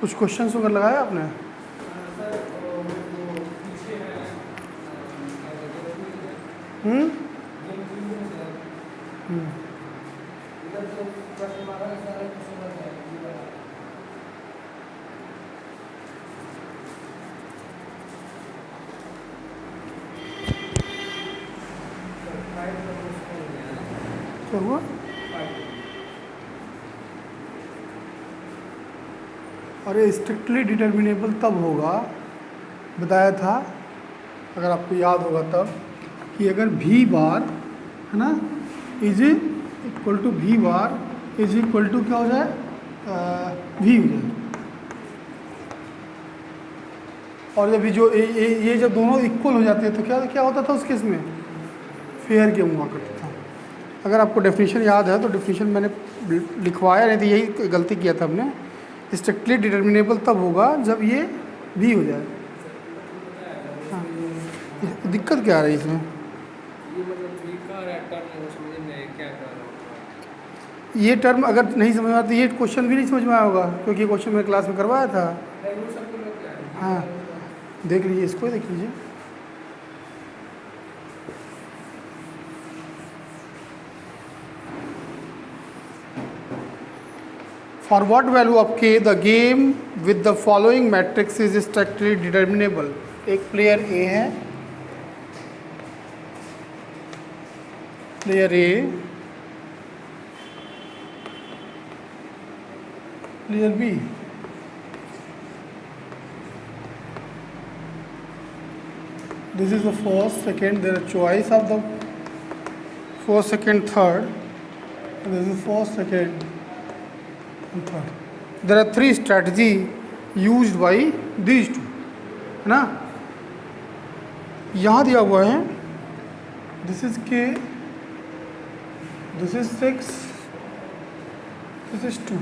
कुछ क्वेश्चंस वगैरह लगाया आपने? हम्म हम्म। क्या हुआ? अरे स्ट्रिक्टली डिटर्मिनेबल तब होगा, बताया था अगर आपको याद होगा तब, कि अगर भी बार है ना इज इक्वल टू भी बार इज इक्वल टू क्या हो जाए, भी हो जाए। और जब ये जब दोनों इक्वल हो जाते हैं तो क्या क्या होता था उस केस में, फेयर गेम हुआ करता था। अगर आपको डेफिनेशन याद है तो डेफिनेशन मैंने लिखवाया नहीं, तो यही गलती किया था हमने। स्ट्रिक्टली डिटर्मिनेबल तब होगा जब ये भी हो जाए। हाँ, दिक्कत क्या आ रही है इसमें? ये टर्म अगर नहीं समझ में आता, ये क्वेश्चन भी नहीं समझ में आया होगा, क्योंकि ये क्वेश्चन मैंने क्लास में करवाया था। हाँ, देख लीजिए, इसको देख लीजिए। For what value of k the game with the following matrix is strictly determinable? एक प्लेयर A है, player A, player B, this is the first, second, there are choice of the first, second, third, and this is first, second and third. There are three strategy used by these two, है ना। यहाँ दिया हुआ है this is k, this is 6, this is 2,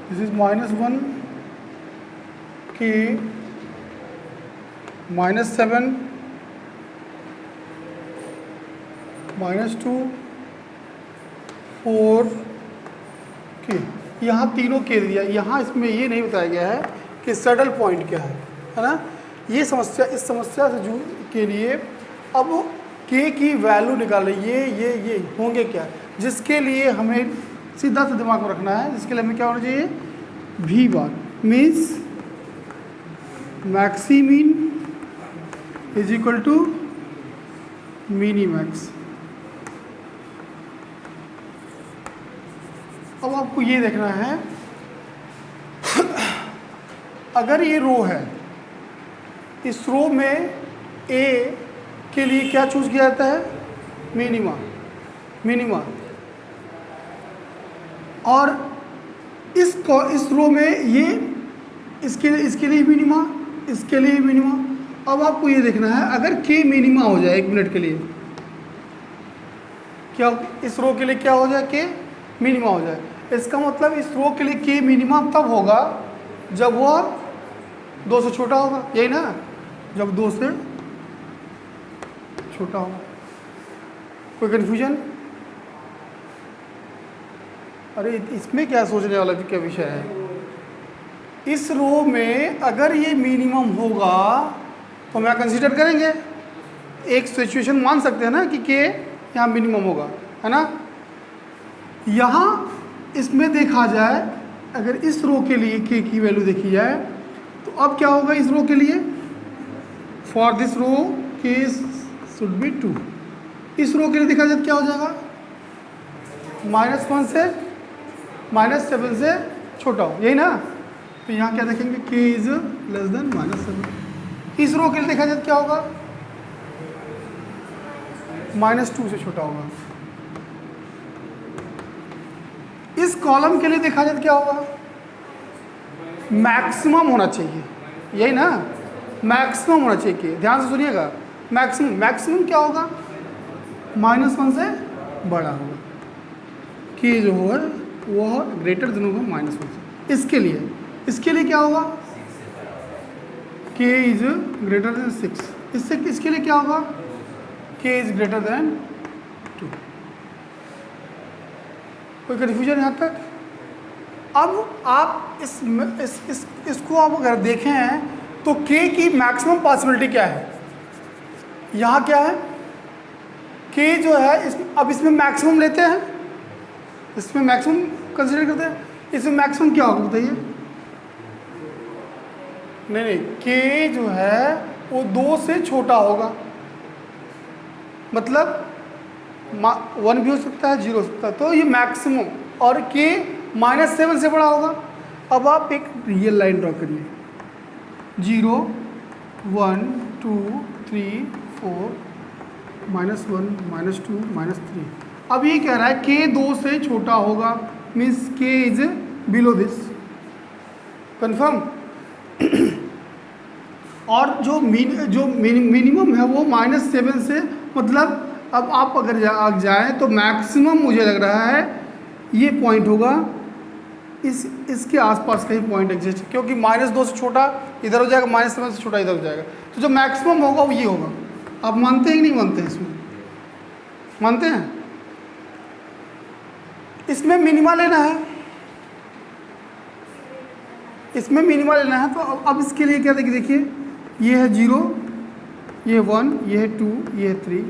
this is -1 k, -7, -2, 4 k। यहाँ तीनों के दिया, यहाँ इसमें ये नहीं बताया गया है कि सैडल पॉइंट क्या है ना। ये समस्या, इस समस्या से जूझ के लिए अब k की वैल्यू निकालें, ये होंगे क्या, जिसके लिए हमें सीधा से दिमाग में रखना है, जिसके लिए हमें क्या होना चाहिए, v bar means maximin is equal to minimax. अब आपको ये देखना है, अगर ये रो है, इस रो में A के लिए क्या चूज किया जाता है, मिनिमा, और इस रो में ये इसके लिए मिनिमा, इसके लिए मिनिमा। अब आपको ये देखना है, अगर K मिनिमा हो जाए 1 मिनट के लिए, क्या इस रो के लिए क्या हो जाए, K मिनिमा हो जाए। इसका मतलब इस रो के लिए K मिनिमा तब होगा जब वह 2 से छोटा होगा, यही ना, जब 2 से छोटा होगा। कोई कन्फ्यूजन? अरे इसमें क्या सोचने वाला क्या विषय है। इस रो में अगर ये मिनिमम होगा तो हम यहाँ कंसीडर करेंगे, एक सिचुएशन मान सकते हैं ना कि K यहाँ मिनिमम होगा, है ना। यहाँ इसमें देखा जाए, अगर इस रो के लिए K की वैल्यू देखी जाए तो अब क्या होगा इस रो के लिए, for this row K should be 2। इस रो के लिए देखा जाए तो क्या हो जाएगा, -1 से -7 से छोटा हो, यही ना। तो यहाँ क्या देखेंगे, K इज लेस देन -7। इस रो के लिए देखा जाए तो क्या होगा, -2 से छोटा होगा। इस कॉलम के लिए देखा जाए तो क्या होगा, मैक्सिमम होना चाहिए, यही ना, मैक्सिमम होना चाहिए। ध्यान से सुनिएगा, मैक्सिमम क्या होगा, -1 से बड़ा होगा, K जो है वह ग्रेटर देन होगा -1 से। इसके लिए क्या होगा, K इज ग्रेटर देन 6। इसके लिए क्या होगा, K इज ग्रेटर देन 2। कोई कन्फ्यूजन यहाँ तक? अब आप इसको आप अगर देखें तो k की मैक्सिमम पॉसिबिलिटी क्या है, यहाँ क्या है, k जो है अब इसमें मैक्सिमम लेते हैं, इसमें मैक्सिमम कंसीडर करते हैं, इसमें मैक्सिमम क्या होगा बताइए। नहीं, k जो है वो 2 से छोटा होगा, मतलब 1 भी हो सकता है, 0 हो सकता है, तो ये मैक्सिमम, और k -7 से बड़ा होगा। अब आप एक रियल लाइन ड्रॉ करिए, 0 1 2 3 4 -1 -2 -3। अब ये कह रहा है k 2 से छोटा होगा, means k is below this, confirm. और जो मिनिमम है वो -7 से, मतलब अब आप अगर जाएं तो मैक्सिमम मुझे लग रहा है ये पॉइंट होगा, इसके आसपास कहीं पॉइंट एग्जिस्ट, क्योंकि -2 से छोटा इधर हो जाएगा, -7 से छोटा इधर हो जाएगा, तो जो मैक्सिमम होगा वो ये होगा। आप मानते हैं कि नहीं मानते हैं? इसमें मानते हैं? इसमें मिनिमा लेना है, इसमें मिनिमा लेना है, तो अब इसके लिए क्या देखिए, ये है 0, ये है 1, ये है 2, ये है 3,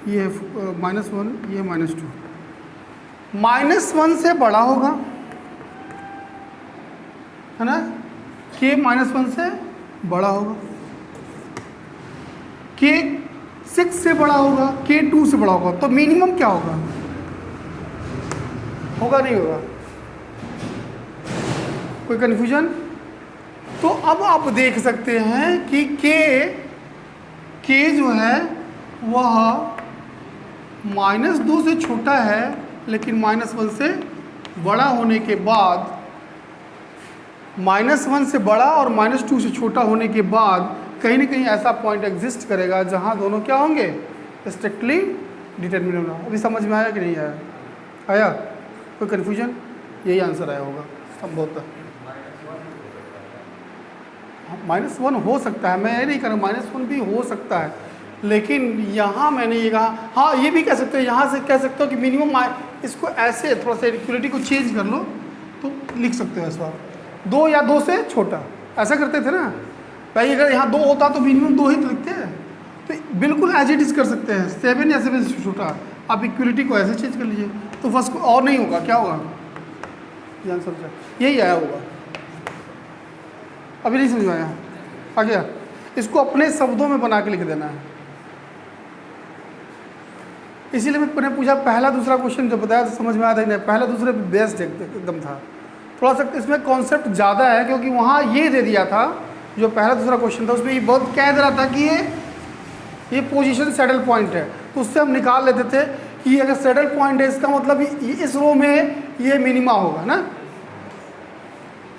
ये है -1, ये है -2। -1 से बड़ा होगा, है ना, k -1 से बड़ा होगा, k 6 से बड़ा होगा, k 2 से बड़ा होगा, तो मिनिमम क्या होगा? होगा नहीं होगा? कोई कन्फ्यूजन? तो अब आप देख सकते हैं कि k जो है वह -2 से छोटा है, लेकिन -1 से बड़ा होने के बाद, -1 से बड़ा और -2 से छोटा होने के बाद कहीं ना कहीं ऐसा पॉइंट एग्जिस्ट करेगा जहां दोनों क्या होंगे, स्ट्रिक्टली डिटरमिनेट होना। अभी समझ में आया कि नहीं आया? आया? कोई कन्फ्यूजन? यही आंसर आया होगा संभवतः। -1 हो सकता है, मैं ये नहीं कह रहा, -1 भी हो सकता है, लेकिन यहाँ मैंने ये कहा, हाँ ये भी कह सकते हो, यहाँ से कह सकते हो कि मिनिमम, इसको ऐसे थोड़ा सा इक्वलिटी को चेंज कर लो तो लिख सकते हो ऐसा, 2 या 2 से छोटा, ऐसा करते थे ना भाई। अगर यहाँ 2 होता तो मिनिमम 2 ही तो लिखते हैं, तो बिल्कुल एज इट इज कर सकते हैं, 7 या 7 से छोटा। आप इक्वलिटी को ऐसे चेंज कर लीजिए, तो फर्स्ट को और नहीं होगा, क्या होगा? आंसर यही आया होगा। अभी नहीं समझ में आया? आ गया? इसको अपने शब्दों में बना के लिख देना है। इसीलिए मैंने पूछा, पहला दूसरा क्वेश्चन जब बताया तो समझ में आया था नहीं, पहला दूसरे बेस्ट एकदम था। थोड़ा सा इसमें कॉन्सेप्ट ज़्यादा है, क्योंकि वहाँ ये दे दिया था, जो पहला दूसरा क्वेश्चन था उसमें ये बहुत कह दे रहा था कि ये पोजीशन सैडल पॉइंट है, तो उससे हम निकाल लेते थे कि अगर सैडल पॉइंट है इसका मतलब इस रो में ये मिनिमा होगा ना,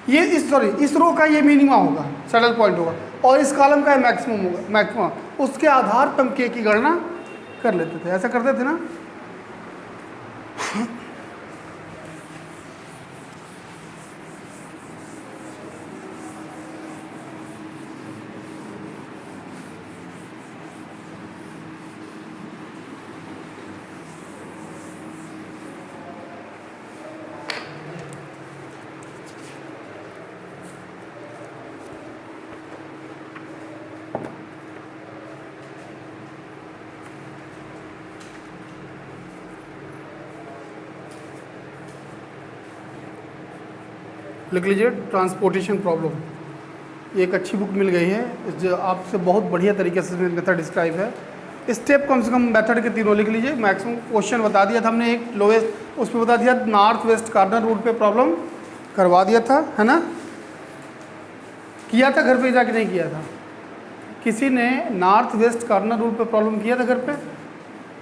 ये इस रो का ये मिनिमा होगा, सैडल पॉइंट होगा, और इस कॉलम का मैक्सिमम होगा, मैक्सिमम। उसके आधार पर हम के की गणना कर लेते थे, ऐसा करते थे ना। लिख लीजिए ट्रांसपोर्टेशन प्रॉब्लम, ये एक अच्छी बुक मिल गई है, जो आपसे बहुत बढ़िया तरीके से मेथड डिस्क्राइब है। स्टेप कम से कम मेथड के तीनों लिख लीजिए। मैक्सिमम क्वेश्चन बता दिया था हमने, एक लोएस्ट उस पर बता दिया, नॉर्थ वेस्ट कॉर्नर रूट पे प्रॉब्लम करवा दिया था, है ना, किया था घर पे जाके? नहीं किया था? किसी ने नॉर्थ वेस्ट कॉर्नर रूट पे प्रॉब्लम किया था घर पे?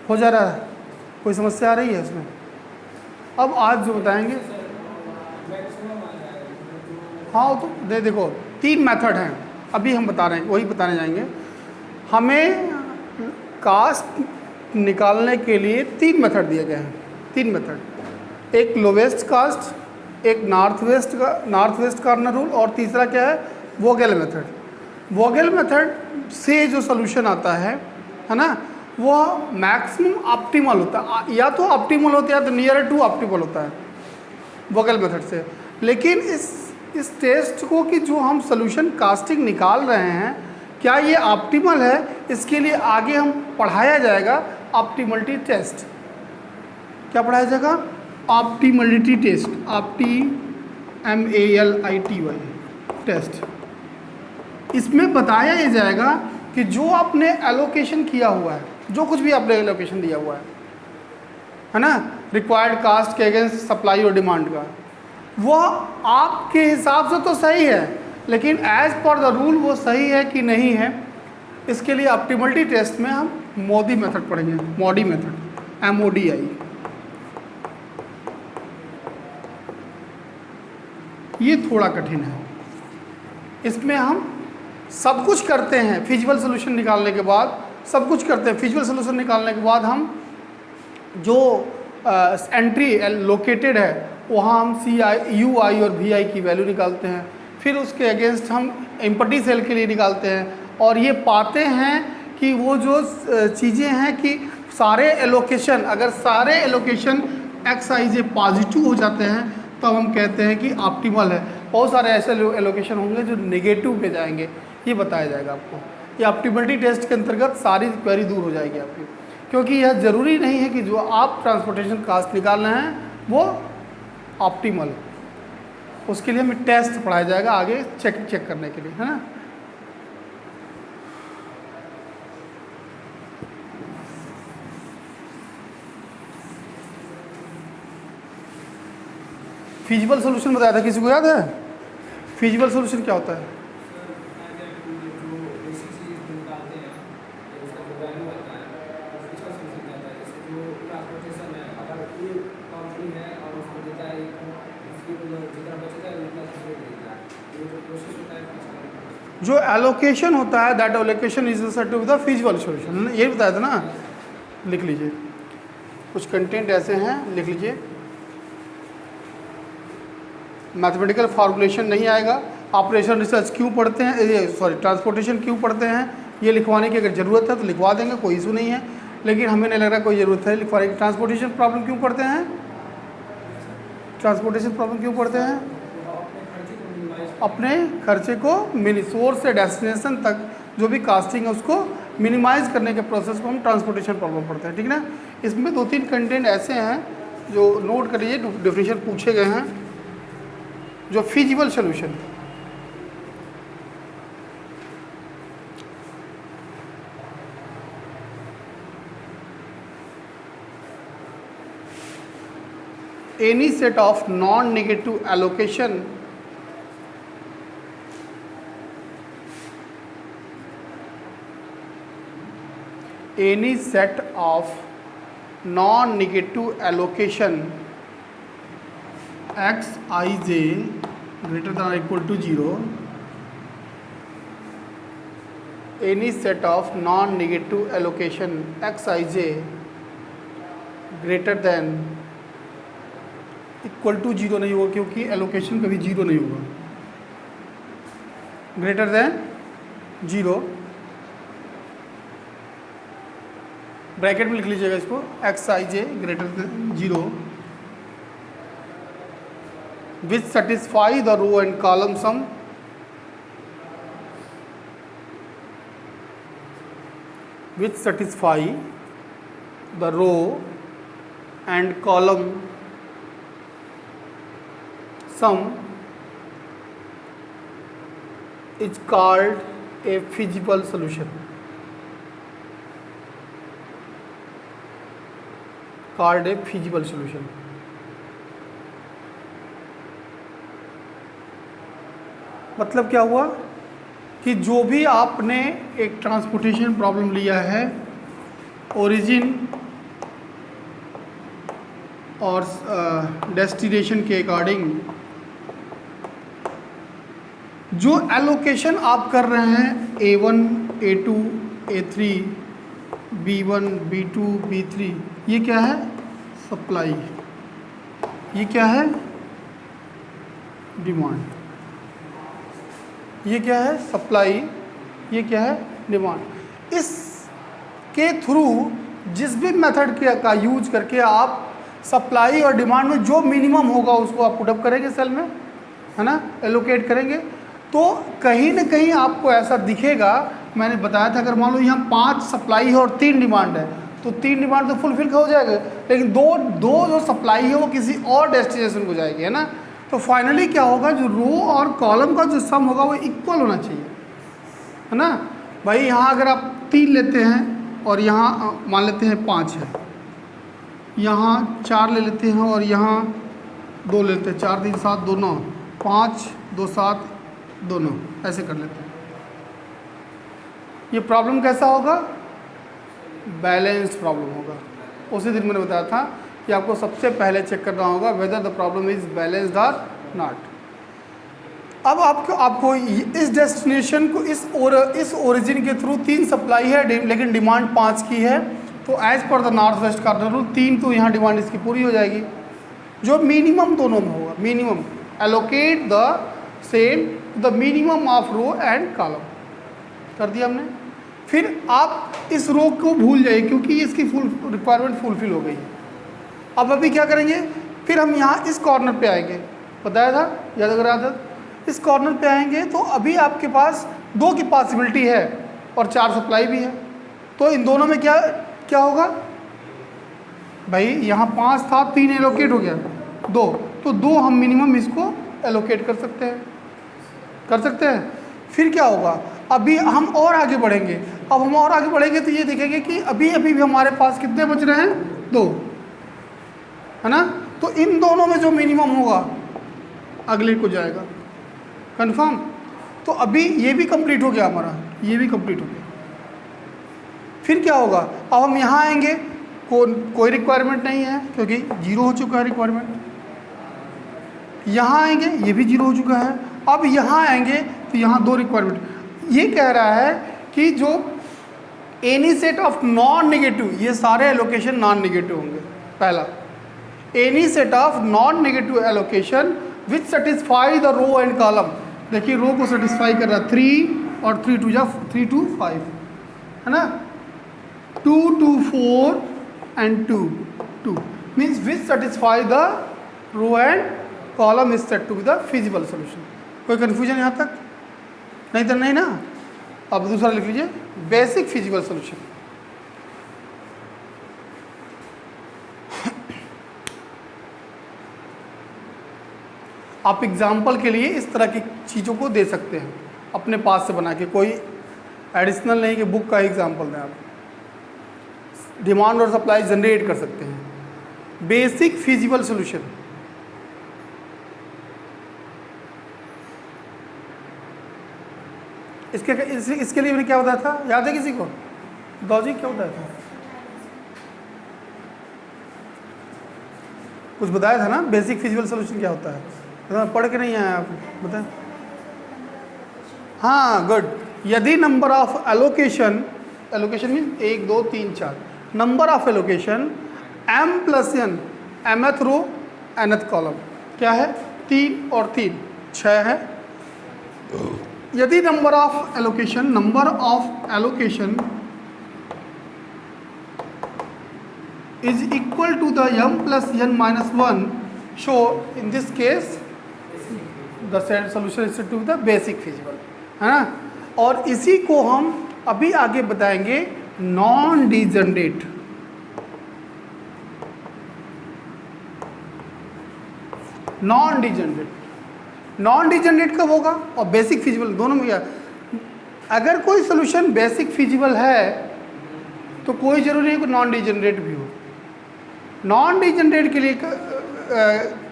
हो जा रहा है? कोई समस्या आ रही है इसमें? अब आज जो बताएंगे, हाँ तो देखो 3 मेथड हैं अभी हम बता रहे हैं, वही बताने जाएंगे। हमें कास्ट निकालने के लिए 3 मेथड दिए गए हैं, 3 मेथड, एक लोवेस्ट कास्ट, एक नॉर्थ वेस्ट कॉर्नर रूल, और तीसरा क्या है, वोगेल मेथड। वोगेल मेथड से जो सोल्यूशन आता है ना, वो मैक्सिमम ऑप्टिमल होता है, या तो ऑप्टिमल होता है या तो नियर टू ऑप्टिमल होता है वोगेल मेथड से। लेकिन इस टेस्ट को कि जो हम सोल्यूशन कास्टिंग निकाल रहे हैं क्या ये ऑप्टिमल है, इसके लिए आगे हम पढ़ाया जाएगा ऑप्टिमलिटी टेस्ट। क्या पढ़ाया जाएगा? Optimality test, MALITY test. इसमें बताया ये जाएगा कि जो आपने एलोकेशन किया हुआ है, जो कुछ भी आपने एलोकेशन दिया हुआ है ना, रिक्वायर्ड कास्ट के अगेंस्ट सप्लाई और डिमांड का, वह आपके हिसाब से तो सही है, लेकिन एज पर द रूल वो सही है कि नहीं है, इसके लिए ऑप्टिमलिटी टेस्ट में हम मोदी मेथड पढ़ेंगे, मोडी मेथड, MODI। ये थोड़ा कठिन है। इसमें हम सब कुछ करते हैं, फिजिबल सोल्यूशन निकालने के बाद सब कुछ करते हैं। फिजिबल सोल्यूशन निकालने के बाद हम जो एंट्री लोकेटेड है वहाँ हम CI, UI और VI की वैल्यू निकालते हैं, फिर उसके अगेंस्ट हम एम्पटी सेल के लिए निकालते हैं, और ये पाते हैं कि वो जो चीज़ें हैं कि सारे एलोकेशन, अगर सारे एलोकेशन XIJ पॉजिटिव हो जाते हैं तो हम कहते हैं कि ऑप्टिमल है। बहुत सारे ऐसे एलोकेशन होंगे जो नेगेटिव पे जाएंगे, ये बताया जाएगा आपको। ये ऑप्टिमलिटी टेस्ट के अंतर्गत सारी क्वेरी दूर हो जाएगी आपकी, क्योंकि यह ज़रूरी नहीं है कि जो आप ट्रांसपोर्टेशन कास्ट निकाल रहे हैं वो ऑप्टिमल है। उसके लिए हमें टेस्ट पढ़ाया जाएगा आगे चेक करने के लिए, है ना। फिजिबल सॉल्यूशन बताया था, किसी को याद है? फिजिबल सॉल्यूशन क्या होता है? जो एलोकेशन होता है that allocation is set to the feasible solution, ये बताया था ना। लिख लीजिए, कुछ कंटेंट ऐसे हैं, लिख लीजिए। मैथमेटिकल फार्मूलेशन नहीं आएगा। ऑपरेशन रिसर्च क्यों पढ़ते हैं, ट्रांसपोर्टेशन क्यों पढ़ते हैं, ये लिखवाने की अगर ज़रूरत है तो लिखवा देंगे, कोई इशू नहीं है, लेकिन हमें नहीं लग रहा कोई ज़रूरत है लिखवाने की। ट्रांसपोर्टेशन प्रॉब्लम क्यों पढ़ते हैं? ट्रांसपोर्टेशन प्रॉब्लम क्यों पढ़ते हैं? अपने खर्चे को सोर्स से डेस्टिनेशन तक जो भी कास्टिंग है उसको मिनिमाइज करने के प्रोसेस को हम ट्रांसपोर्टेशन प्रॉब्लम पढ़ते हैं, ठीक ना। इसमें 2-3 कंटेंट ऐसे हैं जो नोट कर लीजिए, डेफिनेशन पूछे गए हैं। जो feasible solution, any set of non negative allocation any set of non-negative allocation Xij greater than or equal to 0, any set of non-negative allocation Xij greater than equal to 0 नहीं होगा, क्योंकि allocation कभी 0 नहीं होगा। ग्रेटर देन 0 ब्रैकेट में लिख लीजिएगा इसको, Xij greater than 0 which satisfy the row and column sum, which satisfy the row and column sum is called a feasible solution, called a feasible solution। मतलब क्या हुआ कि जो भी आपने एक ट्रांसपोर्टेशन प्रॉब्लम लिया है, ओरिजिन और डेस्टिनेशन के अकॉर्डिंग जो एलोकेशन आप कर रहे हैं A1, A2, A3, B1, B2, B3, ये क्या है? सप्लाई। ये क्या है? डिमांड। ये क्या है? सप्लाई। ये क्या है? डिमांड। इसके थ्रू जिस भी मेथड का यूज करके आप सप्लाई और डिमांड में जो मिनिमम होगा उसको आप पुटअप करेंगे सेल में, है ना, एलोकेट करेंगे। तो कहीं ना कहीं आपको ऐसा दिखेगा, मैंने बताया था अगर मान लो यहाँ 5 सप्लाई है और 3 डिमांड है, तो 3 डिमांड तो फुलफिल हो जाएगा, लेकिन दो जो सप्लाई है वो किसी और डेस्टिनेशन को जाएगी, है ना। तो फाइनली क्या होगा, जो रो और कॉलम का जो सम होगा वो इक्वल होना चाहिए, है ना। भाई यहाँ अगर आप 3 लेते हैं और यहाँ मान लेते हैं 5 है, यहाँ 4 ले लेते हैं और यहाँ 2 लेते हैं, 4 3 7 2 9, 5 2 7 2 9, ऐसे कर लेते हैं। ये प्रॉब्लम कैसा होगा, बैलेंस प्रॉब्लम होगा। उसी दिन मैंने बताया था कि आपको सबसे पहले चेक करना होगा whether the problem is balanced और नॉट। अब आपको इस डेस्टिनेशन को इस ओरिजिन के थ्रू 3 सप्लाई है लेकिन डिमांड 5 की है, तो एज पर the north west corner rule 3 तो यहाँ डिमांड इसकी पूरी हो जाएगी। जो मिनिमम दोनों में होगा, minimum allocate the same the minimum of row and column, कर दिया हमने। फिर आप इस रो को भूल जाइए क्योंकि इसकी फुल रिक्वायरमेंट फुलफिल हो गई है। अब अभी क्या करेंगे, फिर हम यहाँ इस कॉर्नर पे आएंगे, बताया था, याद अगर याद है, इस कॉर्नर पे आएंगे तो अभी आपके पास 2 की पॉसिबिलिटी है और 4 सप्लाई भी है, तो इन दोनों में क्या क्या होगा भाई, यहाँ 5 था, 3 एलोकेट हो गया, 2, तो 2 हम मिनिमम इसको एलोकेट कर सकते हैं। फिर क्या होगा, अभी हम और आगे बढ़ेंगे। अब हम और आगे बढ़ेंगे तो ये देखेंगे कि अभी भी हमारे पास कितने बच रहे हैं, 2, है ना। तो इन दोनों में जो मिनिमम होगा अगले को जाएगा, कंफर्म। तो अभी ये भी कंप्लीट हो गया हमारा, ये भी कंप्लीट हो गया। फिर क्या होगा, अब हम यहाँ आएंगे, कोई रिक्वायरमेंट नहीं है क्योंकि 0 हो चुका है रिक्वायरमेंट। यहाँ आएंगे, ये भी 0 हो चुका है। अब यहाँ आएंगे तो यहाँ 2 रिक्वायरमेंट। ये कह रहा है कि जो any set of non negative, ये सारे एलोकेशन नॉन नेगेटिव होंगे। पहला, any set of non negative allocation which satisfy the row and column. देखिए रो को सेटिस्फाई कर रहा है 3 और 3 2 5, है ना। 2 2 4 and 2 2 means which satisfy the row and column is said to be the feasible solution। कोई कंफ्यूजन यहाँ तक नहीं तो नहीं ना। अब दूसरा लिख लीजिए, बेसिक फिजिबल सॉल्यूशन। आप एग्जाम्पल के लिए इस तरह की चीज़ों को दे सकते हैं अपने पास से बना के, कोई एडिशनल नहीं कि बुक का एग्जाम्पल दें। आप डिमांड और सप्लाई जनरेट कर सकते हैं। बेसिक फिजिबल सॉल्यूशन, इसके लिए मैंने क्या बताया था, याद है किसी को? दौजी क्या बताया था? कुछ बताया था ना, बेसिक फिजिबल सॉल्यूशन क्या होता है, पढ़ के नहीं आया आप, बताएं। हाँ गुड। यदि number of allocation mean 1 2 3 4, number of allocation m+n, mth row nth column, क्या है 3 और 3 6 है। यदि number of allocation is equal to the m+n-1, so in this case the said solution is said to be the basic feasible, है ना। और इसी को हम अभी आगे बताएंगे नॉन डिजेनरेट। नॉन डिजेनरेट कब होगा और बेसिक फिजिबल दोनों में क्या? अगर कोई सोल्यूशन बेसिक फिजिबल है तो कोई ज़रूरी है कि नॉन डिजेनरेट भी हो। नॉन डिजेनरेट के लिए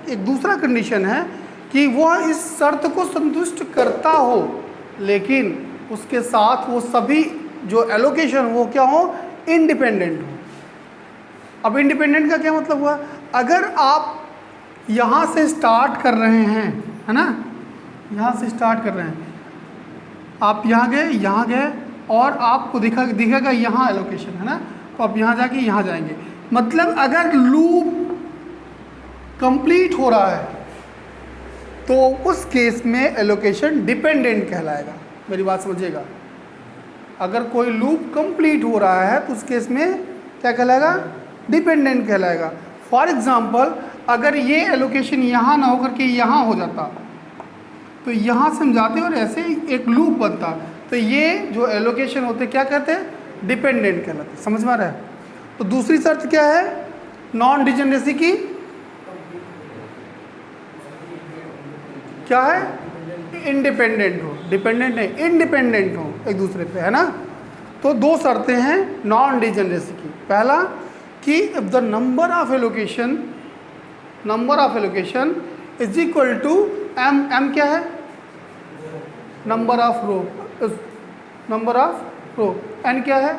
एक दूसरा कंडीशन है कि वह इस शर्त को संतुष्ट करता हो, लेकिन उसके साथ वो सभी जो एलोकेशन वो क्या हो, इंडिपेंडेंट हो। अब इंडिपेंडेंट का क्या मतलब हुआ? अगर आप यहाँ से स्टार्ट कर रहे हैं, है ना, यहाँ से स्टार्ट कर रहे हैं, आप यहाँ गए और आपको दिखेगा यहाँ एलोकेशन है ना, तो आप यहाँ जाके यहाँ जाएंगे। मतलब अगर लूप कंप्लीट हो रहा है तो उस केस में एलोकेशन डिपेंडेंट कहलाएगा। मेरी बात समझिएगा, अगर कोई लूप कंप्लीट हो रहा है तो उस केस में क्या कहलाएगा? डिपेंडेंट कहलाएगा। फॉर एग्जांपल अगर ये एलोकेशन यहाँ ना होकर के यहाँ हो जाता तो यहाँ से हम जाते और ऐसे एक लूप बनता। तो ये जो एलोकेशन होते क्या कहते हैं, डिपेंडेंट कहलाते। समझ में आ रहा है। तो दूसरी शर्त क्या है, नॉन डिजेनरेसी की क्या है, इंडिपेंडेंट हो, डिपेंडेंट नहीं, इंडिपेंडेंट हो एक दूसरे पे, है ना। तो दो शर्तें हैं नॉन डिजेनरेसी की। पहला कि if the number of allocation is equal to M क्या है, नंबर ऑफ रो, एन क्या है,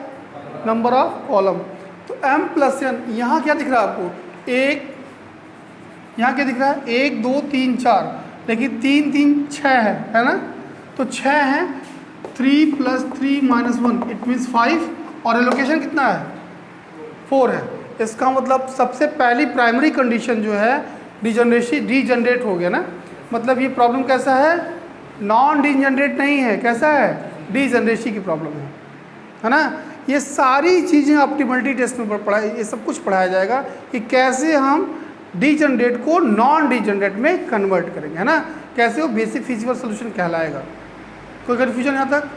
नंबर ऑफ कॉलम। तो m प्लस एन, यहाँ क्या दिख रहा है आपको, एक, यहाँ क्या दिख रहा है, 1 2 3 4, लेकिन 3 3 6 है ना। तो 6 है, 3 + 3 - 1 इट मीन्स 5, और एलोकेशन कितना है, 4 है। इसका मतलब सबसे पहली प्राइमरी कंडीशन जो है डीजनरेट हो गया ना। मतलब ये प्रॉब्लम कैसा है, नॉन डीजनरेट नहीं है, कैसा है, डीजनरेसी की प्रॉब्लम है ना। ये सारी चीज़ें ऑप्टिमलिटी टेस्ट में पढ़ाई, ये सब कुछ पढ़ाया जाएगा कि कैसे हम डीजनरेट को नॉन डीजनरेट में कन्वर्ट करेंगे, है ना। कैसे वो बेसिक फिजिबल सोल्यूशन कहलाएगा। कोई कन्फ्यूजन यहाँ तक?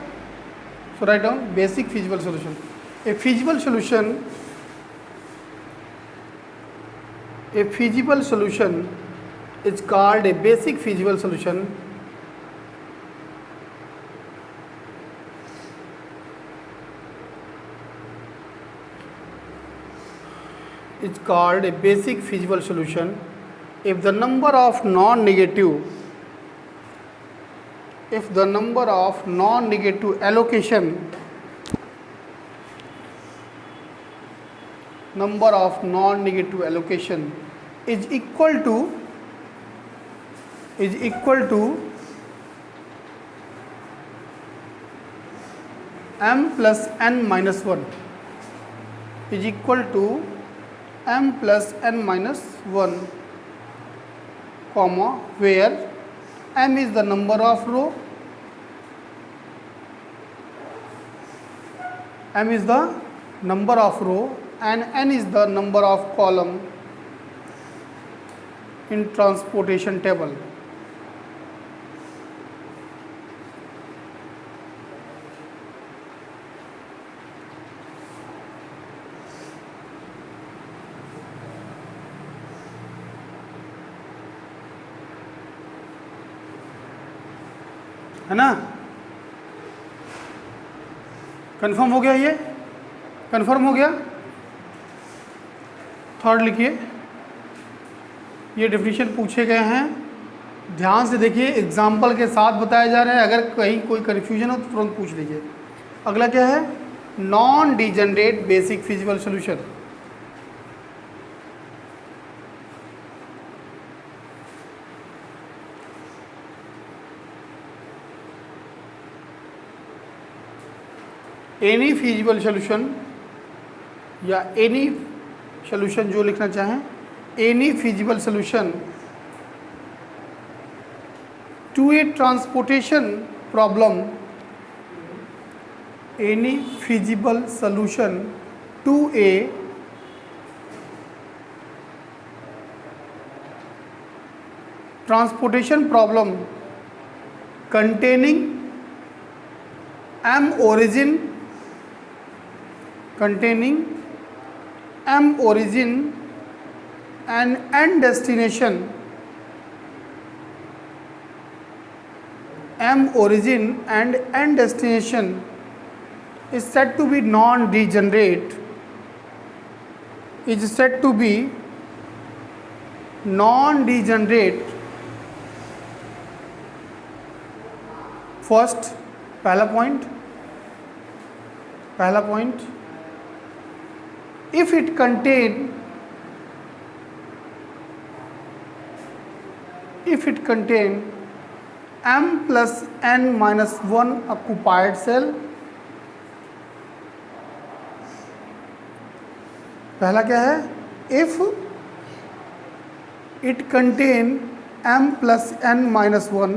So write down basic feasible solution. A feasible solution is called a basic feasible solution. It's called a basic feasible solution if the number of non-negative allocation is equal to m plus n minus 1, is equal to m plus n minus 1, comma, where m is the number of row, and n is the number of column in transportation table. है ना। Confirm हो गया, ये confirm हो गया। Third लिखिए, ये definition पूछे गए हैं, ध्यान से देखिए, एग्जाम्पल के साथ बताया जा रहा है। अगर कहीं कोई कन्फ्यूजन हो तो तुरंत पूछ लीजिए। अगला क्या है, non degenerate basic feasible solution. Any feasible solution या एनी सोल्यूशन जो लिखना चाहें, any feasible solution to a transportation problem, any feasible solution to a transportation problem containing m origin and n destination, is said to be non-degenerate, first पहला point, if it contain m plus n minus 1 occupied cell, पहला क्या है, if it contain m plus n minus 1,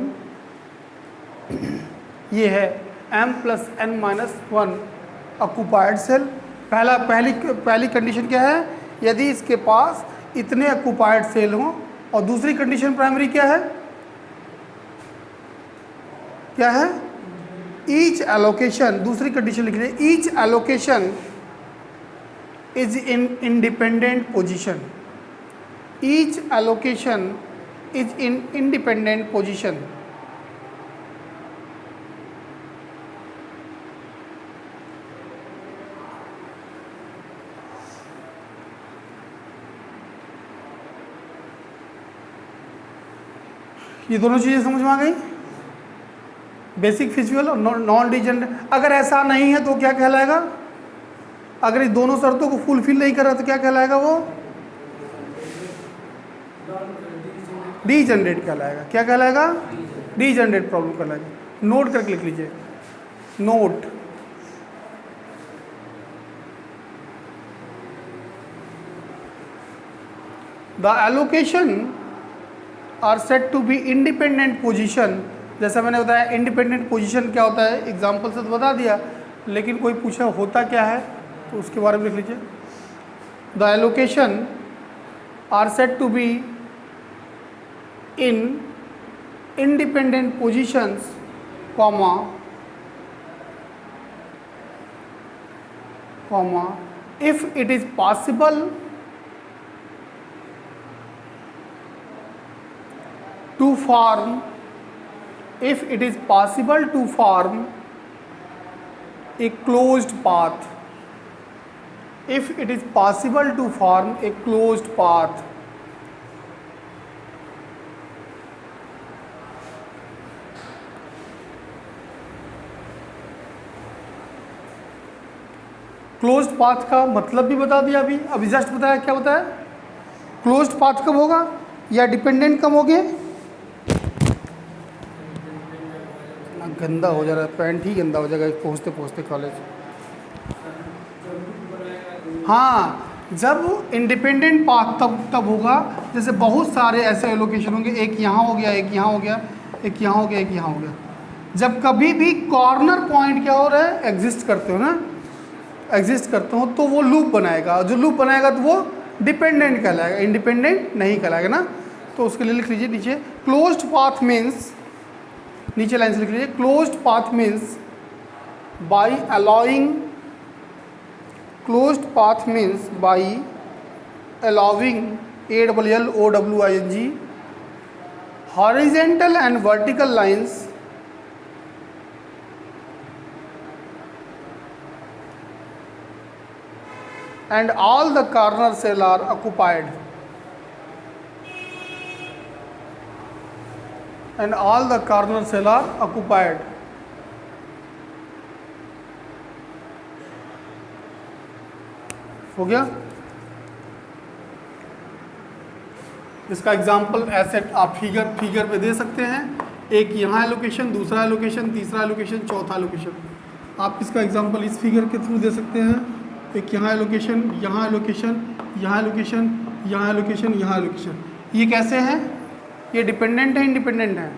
ये है m plus n minus 1 occupied cell. पहली condition क्या है, यदि इसके पास इतने ऑक्यूपाइड सेल हों, और दूसरी कंडीशन प्राइमरी क्या है, क्या है? ईच एलोकेशन, दूसरी कंडीशन लिख रहे हैं, each allocation is in independent position, each allocation is in independent position. ये दोनों चीज़ें समझ में आ गई, बेसिक फिजिकल और नॉन डिजेनरेट। अगर ऐसा नहीं है तो क्या कहलाएगा? अगर इस दोनों शर्तों को फुलफिल नहीं कर रहा तो क्या कहलाएगा? वो डीजेनरेट कहलाएगा। क्या कहलाएगा? डीजेनरेट प्रॉब्लम कहलाएगा। नोट करके लिख लीजिए, note. The allocation are set to be independent position. जैसा मैंने बताया इंडिपेंडेंट पोजीशन क्या होता है, एग्जाम्पल से तो बता दिया, लेकिन कोई पूछा होता क्या है तो उसके बारे में लिख लीजिए। The allocation are set to be in independent positions, comma if it is possible to form, if it is possible to form a closed path, if it is possible to form a closed path, closed path का मतलब भी बता दिया अभी just बताया। क्या बताया? Closed path कब होगा या डिपेंडेंट कब हो गए? गंदा हो जा रहा है, पैंट ही गंदा हो जाएगा पहुँचते पहुँचते कॉलेज। हाँ, जब इंडिपेंडेंट पाथ तब होगा जैसे बहुत सारे ऐसे एलोकेशन होंगे, एक यहाँ हो गया, एक यहाँ हो गया, एक यहाँ हो गया, एक यहाँ हो गया। जब कभी भी कॉर्नर पॉइंट क्या हो रहा है, एग्जिस्ट करते हो ना, एग्जिस्ट करते हो तो वो लूप बनाएगा। जो लूप बनाएगा तो वो डिपेंडेंट कहलाएगा, इंडिपेंडेंट नहीं कहलाएगा ना। तो उसके लिए लिख लीजिए नीचे, क्लोज्ड पाथ मीन्स, नीचे लाइन से लिख लीजिए, closed path means by allowing, closed path means by allowing, ALLOWING, horizontal and vertical lines and all the corner cell are occupied, and all the corner cell are occupied. हो गया? इसका example ऐसे आप figure पे दे सकते हैं। एक यहाँ एलोकेशन, दूसरा एलोकेशन, तीसरा एलोकेशन, चौथा एलोकेशन। आप इसका एग्जाम्पल इस फिगर के थ्रू दे सकते हैं। एक यहाँ एलोकेशन, यहाँ एलोकेशन, यहाँ एलोकेशन, यहाँ एलोकेशन, यहाँ एलोकेशन। ये कैसे हैं? ये डिपेंडेंट है, इंडिपेंडेंट है?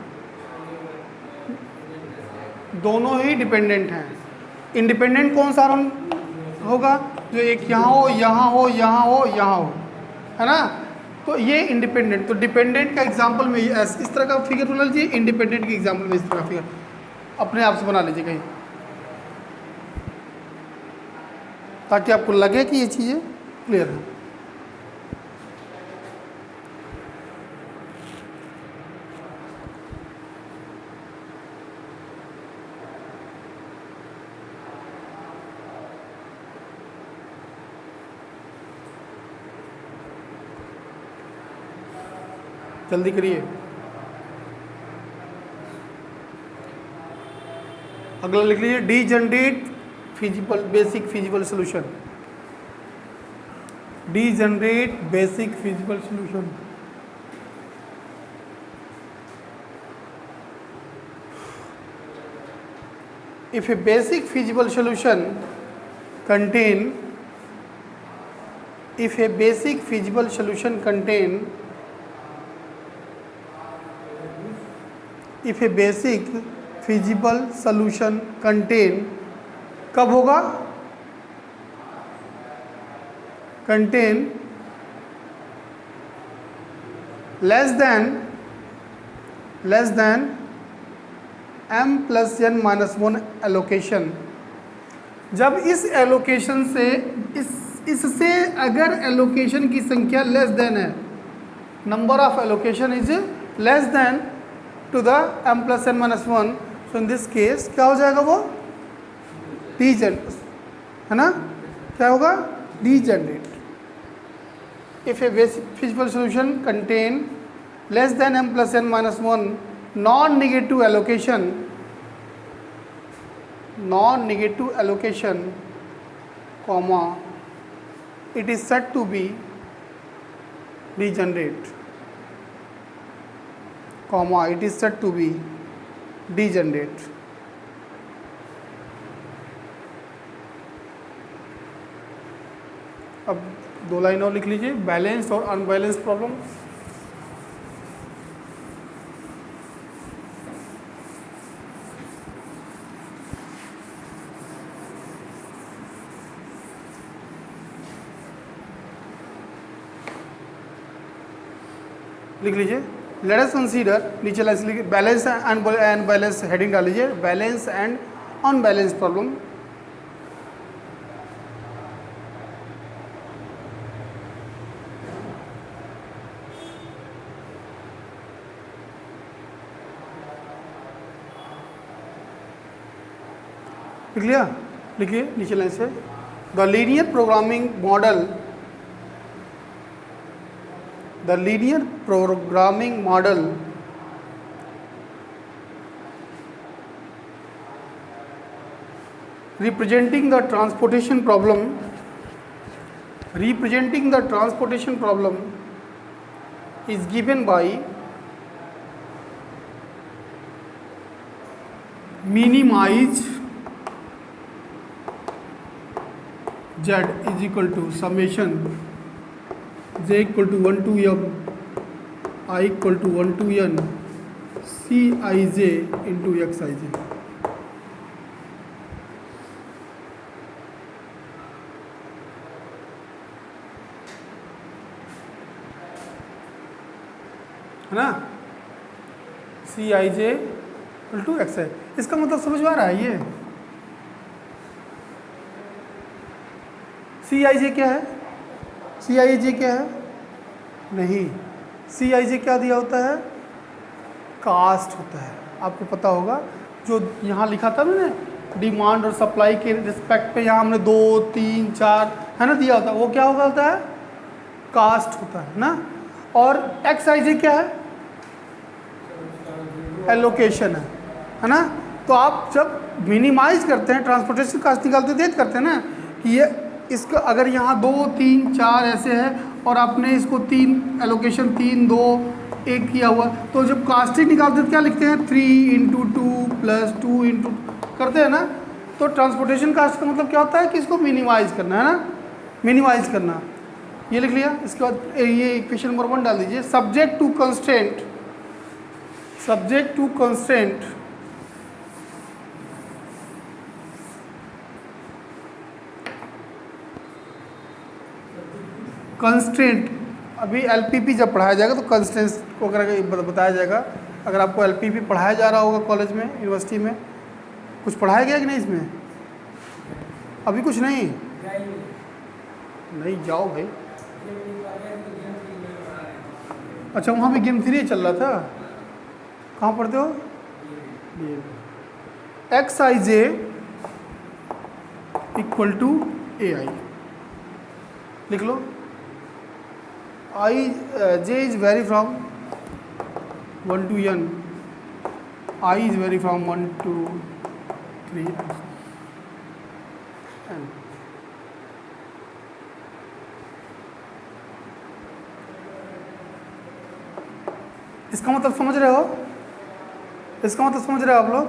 दोनों ही डिपेंडेंट हैं। इंडिपेंडेंट कौन सा होगा? जो एक यहाँ हो, यहाँ हो, यहाँ हो, यहाँ हो, है ना? तो ये इंडिपेंडेंट। तो डिपेंडेंट का एग्जाम्पल में इस तरह का फिगर बना लीजिए, इंडिपेंडेंट के एग्जाम्पल में इस तरह का फिगर अपने आप से बना लीजिए कहीं, ताकि आपको लगे कि ये चीज़ें क्लियर हैं। जल्दी करिए। अगला लिख लीजिए, degenerate feasible basic feasible solution, degenerate basic feasible solution. if a basic feasible solution contain, if a basic feasible solution contain, if a basic feasible solution contain, कब होगा? contain less than m plus n minus 1 allocation. जब इस allocation से इससे अगर allocation की संख्या less than है, number of allocation is less than to the m plus n minus 1, so in this case क्या हो जाएगा, वो डीजेनरेट, है ना, क्या होगा, degenerate. If a feasible solution contain less than m plus n minus 1 non negative allocation comma it is said to be degenerate, comma it is said to be degenerate। अब 2 line और लिख लीजिए, balance और unbalance problem. लिख लीजिए, let us consider, नीचे लिखिए balance and unbalance, heading डाल लीजिए, बैलेंस एंड अनबैलेंस प्रॉब्लम। लिख लिया, लिखिए नीचे लाइन से, the linear programming model, the linear programming model representing the transportation problem is given by minimize z is equal to summation j equal to 1 to m I equal to 1 to n Cij into Xij। है ना, Cij equal to Xi। इसका मतलब समझ में आ रहा है, ये Cij क्या है, Cij क्या है, नहीं, Cij क्या दिया होता है, कास्ट होता है। आपको पता होगा, जो यहाँ लिखा था ना डिमांड और सप्लाई के रिस्पेक्ट पे, यहाँ हमने 2, 3, 4 है ना दिया होता है, वो क्या होता है, कास्ट होता है ना। और Xij क्या है, एलोकेशन है ना। तो आप जब मिनिमाइज करते हैं, ट्रांसपोर्टेशन कास्ट निकालते देख करते हैं ना कि ये इसका अगर यहाँ 2, 3, 4 ऐसे है और आपने इसको 3 एलोकेशन 3, 2, 1 किया हुआ, तो जब कास्टिंग निकालते हैं क्या लिखते हैं, 3 × 2 + 2 × करते हैं ना। तो ट्रांसपोर्टेशन कास्ट का मतलब क्या होता है कि इसको मिनिमाइज करना है ना, मिनिमाइज करना। ये लिख लिया। इसके बाद ये इक्वेशन नंबर 1 डाल दीजिए, subject to constraint, subject to constraint constraint, अभी एलपीपी जब पढ़ाया जाएगा तो कंस्ट्रेंट्स को अगर बताया जाएगा। अगर आपको एलपीपी पढ़ाया जा रहा होगा कॉलेज में, यूनिवर्सिटी में, कुछ पढ़ाया गया कि नहीं इसमें, अभी कुछ नहीं, नहीं जाओ भाई। अच्छा, वहाँ पे गेम 3 चल रहा था, कहाँ पढ़ते हो, Xij इक्वल टू AI लिख लो। J is vary from 1 to n, I is vary from 1 to 3 n। इसका मतलब समझ रहे हो, इसका मतलब समझ रहे हो आप लोग,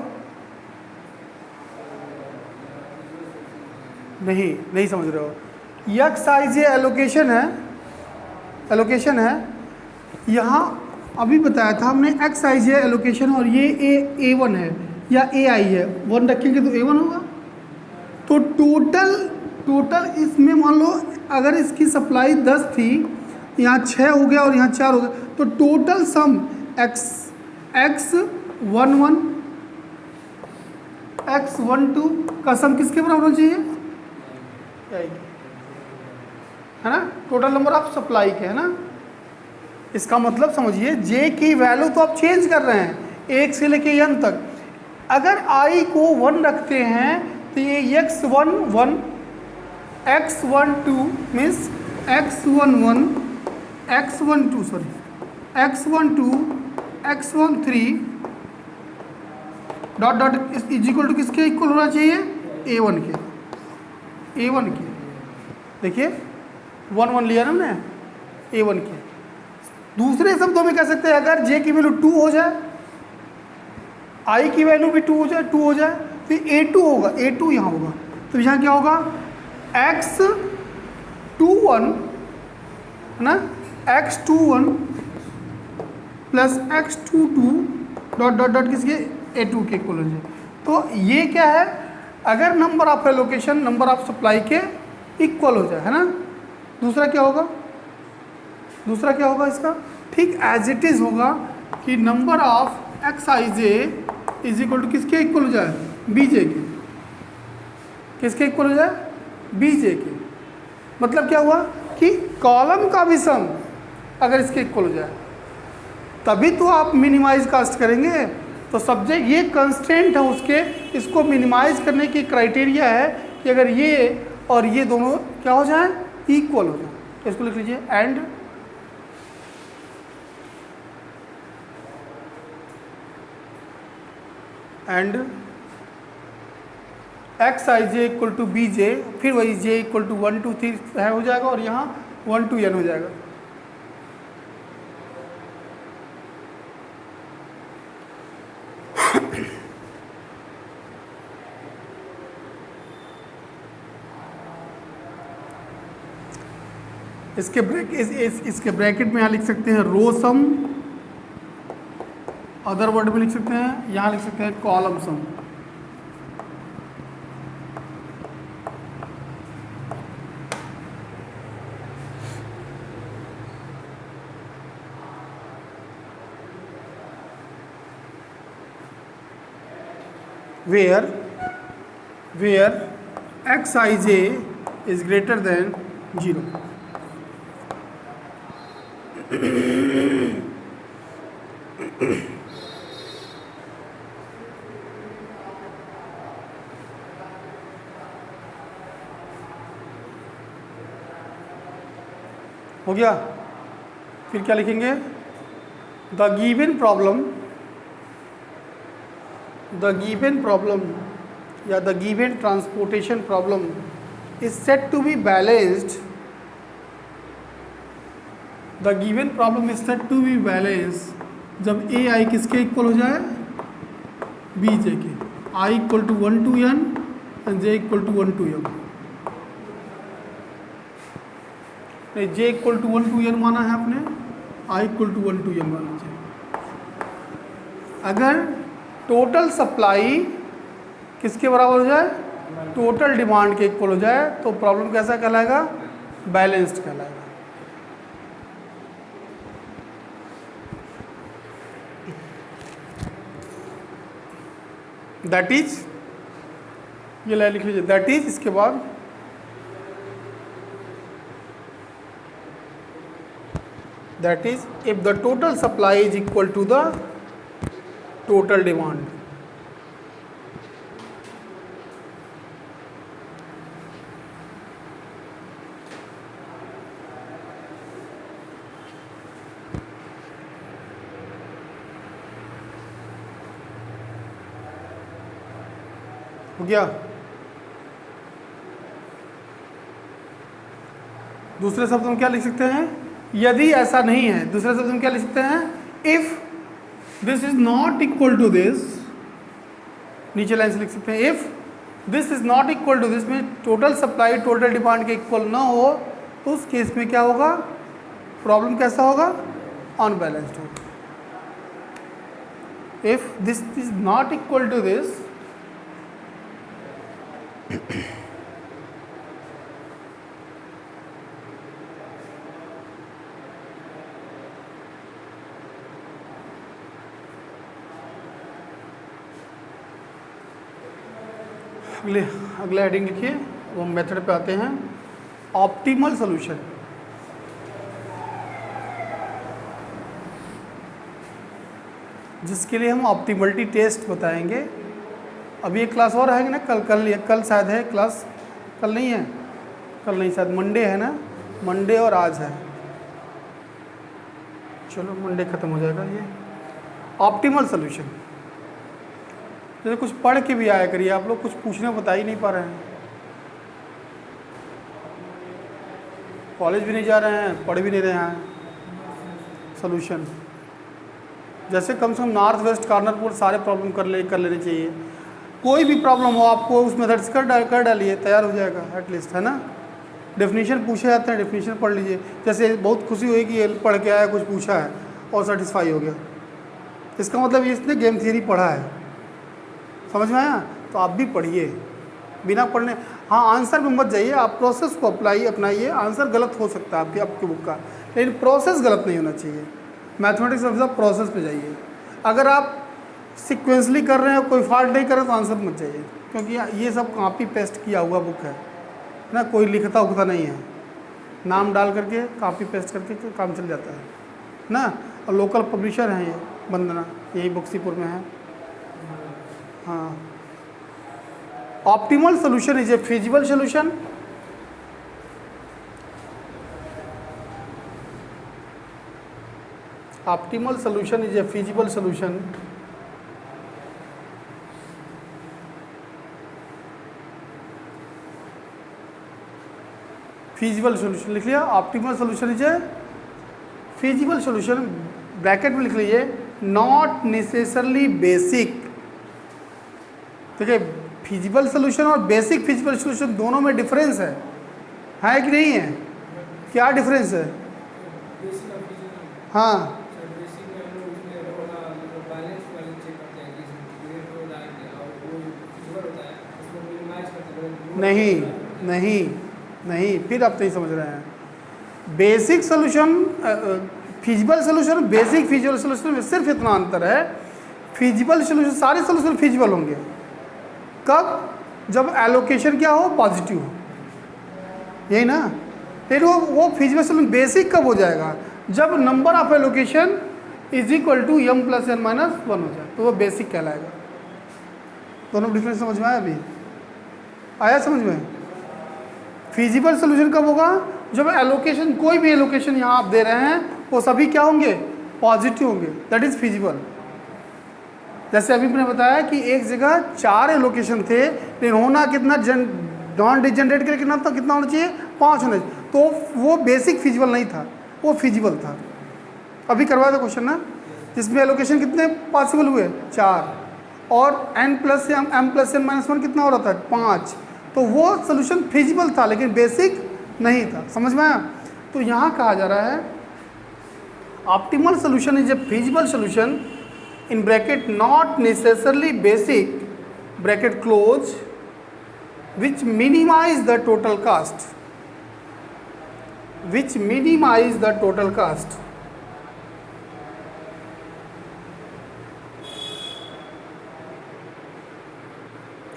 नहीं समझ रहे हो। Xij एलोकेशन है, एलोकेशन है। यहाँ अभी बताया था हमने Xij एलोकेशन, और ये A1 है या AI है, 1 रखेंगे तो A1 होगा। तो टोटल इसमें मान लो अगर इसकी सप्लाई 10 थी, यहाँ 6 हो गया और यहाँ 4 हो गया, तो टोटल सम X11 x12 का सम किसके बराबर होना चाहिए, है ना, टोटल नंबर ऑफ सप्लाई के, है ना। इसका मतलब समझिए जे की वैल्यू तो आप चेंज कर रहे हैं एक से लेके n तक। अगर i को 1 रखते हैं तो ये x11 x12 means x11 x12 sorry x12 x13 dot dot is equal to किसके इक्वल होना चाहिए, a1 के, a1 के। देखिए 1 1 लिया ना हमने, a1 के। दूसरे शब्दों में कह सकते हैं अगर j की वैल्यू 2 हो जाए, i की वैल्यू भी 2 हो जाए तो a2 होगा, a2 यहाँ होगा। तो यहाँ क्या होगा, x21 है ना, x21 plus x22 dot dot dot किसके, a2 के इक्वल हो जाए। तो ये क्या है, अगर number of allocation number of supply के इक्वल हो जाए, है ना। दूसरा क्या होगा, दूसरा क्या होगा इसका, ठीक एज इट इज होगा कि number of X I J is equal to किसके इक्वल हो जाए, बी जे के। किसके इक्वल हो जाए, बी जे के। मतलब क्या हुआ कि कॉलम का भी सम अगर इसके इक्वल हो जाए तभी तो आप मिनिमाइज कास्ट करेंगे। तो सब्जेक्ट ये कंस्ट्रेंट है उसके, इसको मिनिमाइज करने की क्राइटेरिया है कि अगर ये और ये दोनों क्या हो जाए, इक्वल हो जाए। तो इसको लिख लीजिए and X I J equal to B J, फिर वही जे इक्वल टू 1 2 3 है हो जाएगा और यहाँ 1 to n हो जाएगा। इसके ब्रैकेट में यहाँ लिख सकते हैं रो सम, अदर वर्ड में लिख सकते हैं, यहाँ लिख सकते हैं column sum. where xij is greater than 0। हो गया। फिर क्या लिखेंगे, द गिवन प्रॉब्लम या the given transportation problem is set to be balanced. The given problem is set to be balanced जब ए आई किसके इक्वल हो जाए, बी जे के। I equal to 1 to n and J equal to 1 to m। नहीं, J equal to 1 to n माना है आपने, I equal to 1 to m माना चाहिए। अगर टोटल सप्लाई किसके बराबर हो जाए, टोटल डिमांड के इक्वल हो जाए तो प्रॉब्लम कैसा कहलाएगा, बैलेंस्ड कहलाएगा। दैट इज, ये लाइन लिख लीजिए, दैट इज, इसके बाद that is if the total supply is equal to the total demand. हो गया। दूसरे शब्द में क्या लिख सकते हैं, यदि ऐसा नहीं है, दूसरे शब्द में क्या लिख सकते हैं, if this is not equal to this, नीचे लाइन से लिख सकते हैं if this is not equal to this, में टोटल सप्लाई टोटल डिमांड के इक्वल ना हो तो उस केस में क्या होगा, प्रॉब्लम कैसा होगा, अनबैलेंस्ड होगा। If this is not equal to this, अगला हेडिंग लिखिए, वो मेथड पे आते हैं। ऑप्टिमल सॉल्यूशन, जिसके लिए हम ऑप्टिमलिटी टेस्ट बताएंगे। अभी एक क्लास और है ना, कल शायद है क्लास, कल नहीं है, कल नहीं शायद मंडे है ना, मंडे और आज है। चलो मंडे ख़त्म हो जाएगा ये ऑप्टिमल सॉल्यूशन। जैसे कुछ पढ़ के भी आया करिए, आप लोग कुछ पूछने बता ही नहीं पा रहे हैं, कॉलेज भी नहीं जा रहे हैं, पढ़ भी नहीं रहे हैं। सॉल्यूशन जैसे कम से कम नॉर्थ वेस्ट कॉर्नर पर सारे प्रॉब्लम कर लेने चाहिए। कोई भी प्रॉब्लम हो आपको उस मेथड से कर डालिए, तैयार हो जाएगा एटलीस्ट, है ना। डेफिनेशन पूछे जाते हैं, डेफिनेशन पढ़ लीजिए। जैसे बहुत खुशी हुई कि ये पढ़ के आया, कुछ पूछा है और सेटिस्फाई हो गया, इसका मतलब इसने गेम थियरी पढ़ा है, समझ में आया। तो आप भी पढ़िए बिना पढ़ने। हाँ, आंसर में मत जाइए, आप प्रोसेस को अपनाइए। आंसर गलत हो सकता है आपकी बुक का, लेकिन प्रोसेस गलत नहीं होना चाहिए। मैथमेटिक्स में सब प्रोसेस पे जाइए। अगर आप सिक्वेंसली कर रहे हैं, कोई फॉल्ट नहीं कर रहे तो आंसर मत जाइए, क्योंकि ये सब कॉपी पेस्ट किया हुआ बुक है ना, कोई लिखता उखता नहीं है, नाम डाल करके कॉपी पेस्ट करके काम चल जाता है ना। और लोकल पब्लिशर हैं ये वंदना, यही बक्सीपुर में है। हाँ, optimal solution is a feasible solution optimal solution is a feasible solution feasible solution लिख लिया। optimal solution is a feasible solution, bracket में लिख लीजिए, not necessarily basic। देखिए, फिजिबल सोल्यूशन और बेसिक फिजिबल सोल्यूशन दोनों में डिफरेंस है कि नहीं है? क्या डिफरेंस है? हाँ, नहीं, फिर आप नहीं समझ रहे हैं। Basic solution, feasible solution, basic feasible solution में सिर्फ इतना अंतर है, फिजिबल सोल्यूशन, सारे सोल्यूशन फिजिबल होंगे कब? जब एलोकेशन क्या हो? पॉजिटिव हो, यही ना। फिर वो फिजिबल सोल्यूशन बेसिक कब हो जाएगा? जब number of allocation is equal to m + n - 1 हो जाए, तो वो बेसिक कहलाएगा। दोनों डिफरेंस समझ में आया? अभी आया समझ में? फिजिबल सोल्यूशन कब होगा? जब एलोकेशन, कोई भी एलोकेशन यहाँ आप दे रहे हैं, वो सभी क्या होंगे? पॉजिटिव होंगे, दैट इज फिजिबल। जैसे अभी मैंने बताया कि एक जगह 4 एलोकेशन थे, लेकिन होना कितना, नॉन डिजनरेट के लिए कितना होना चाहिए? 5 होना चाहिए, तो वो बेसिक फिजिबल नहीं था, वो फिजिबल था। अभी करवाया था क्वेश्चन ना, जिसमें एलोकेशन कितने पॉसिबल हुए? 4, और m + n - 1 कितना हो रहा था? 5। तो वो सोल्यूशन फिजिबल था, लेकिन बेसिक नहीं था। समझ में आया? तो यहाँ कहा जा रहा है optimal solution is a feasible solution in bracket not necessarily basic bracket close which minimize the total cost, which minimize the total cost।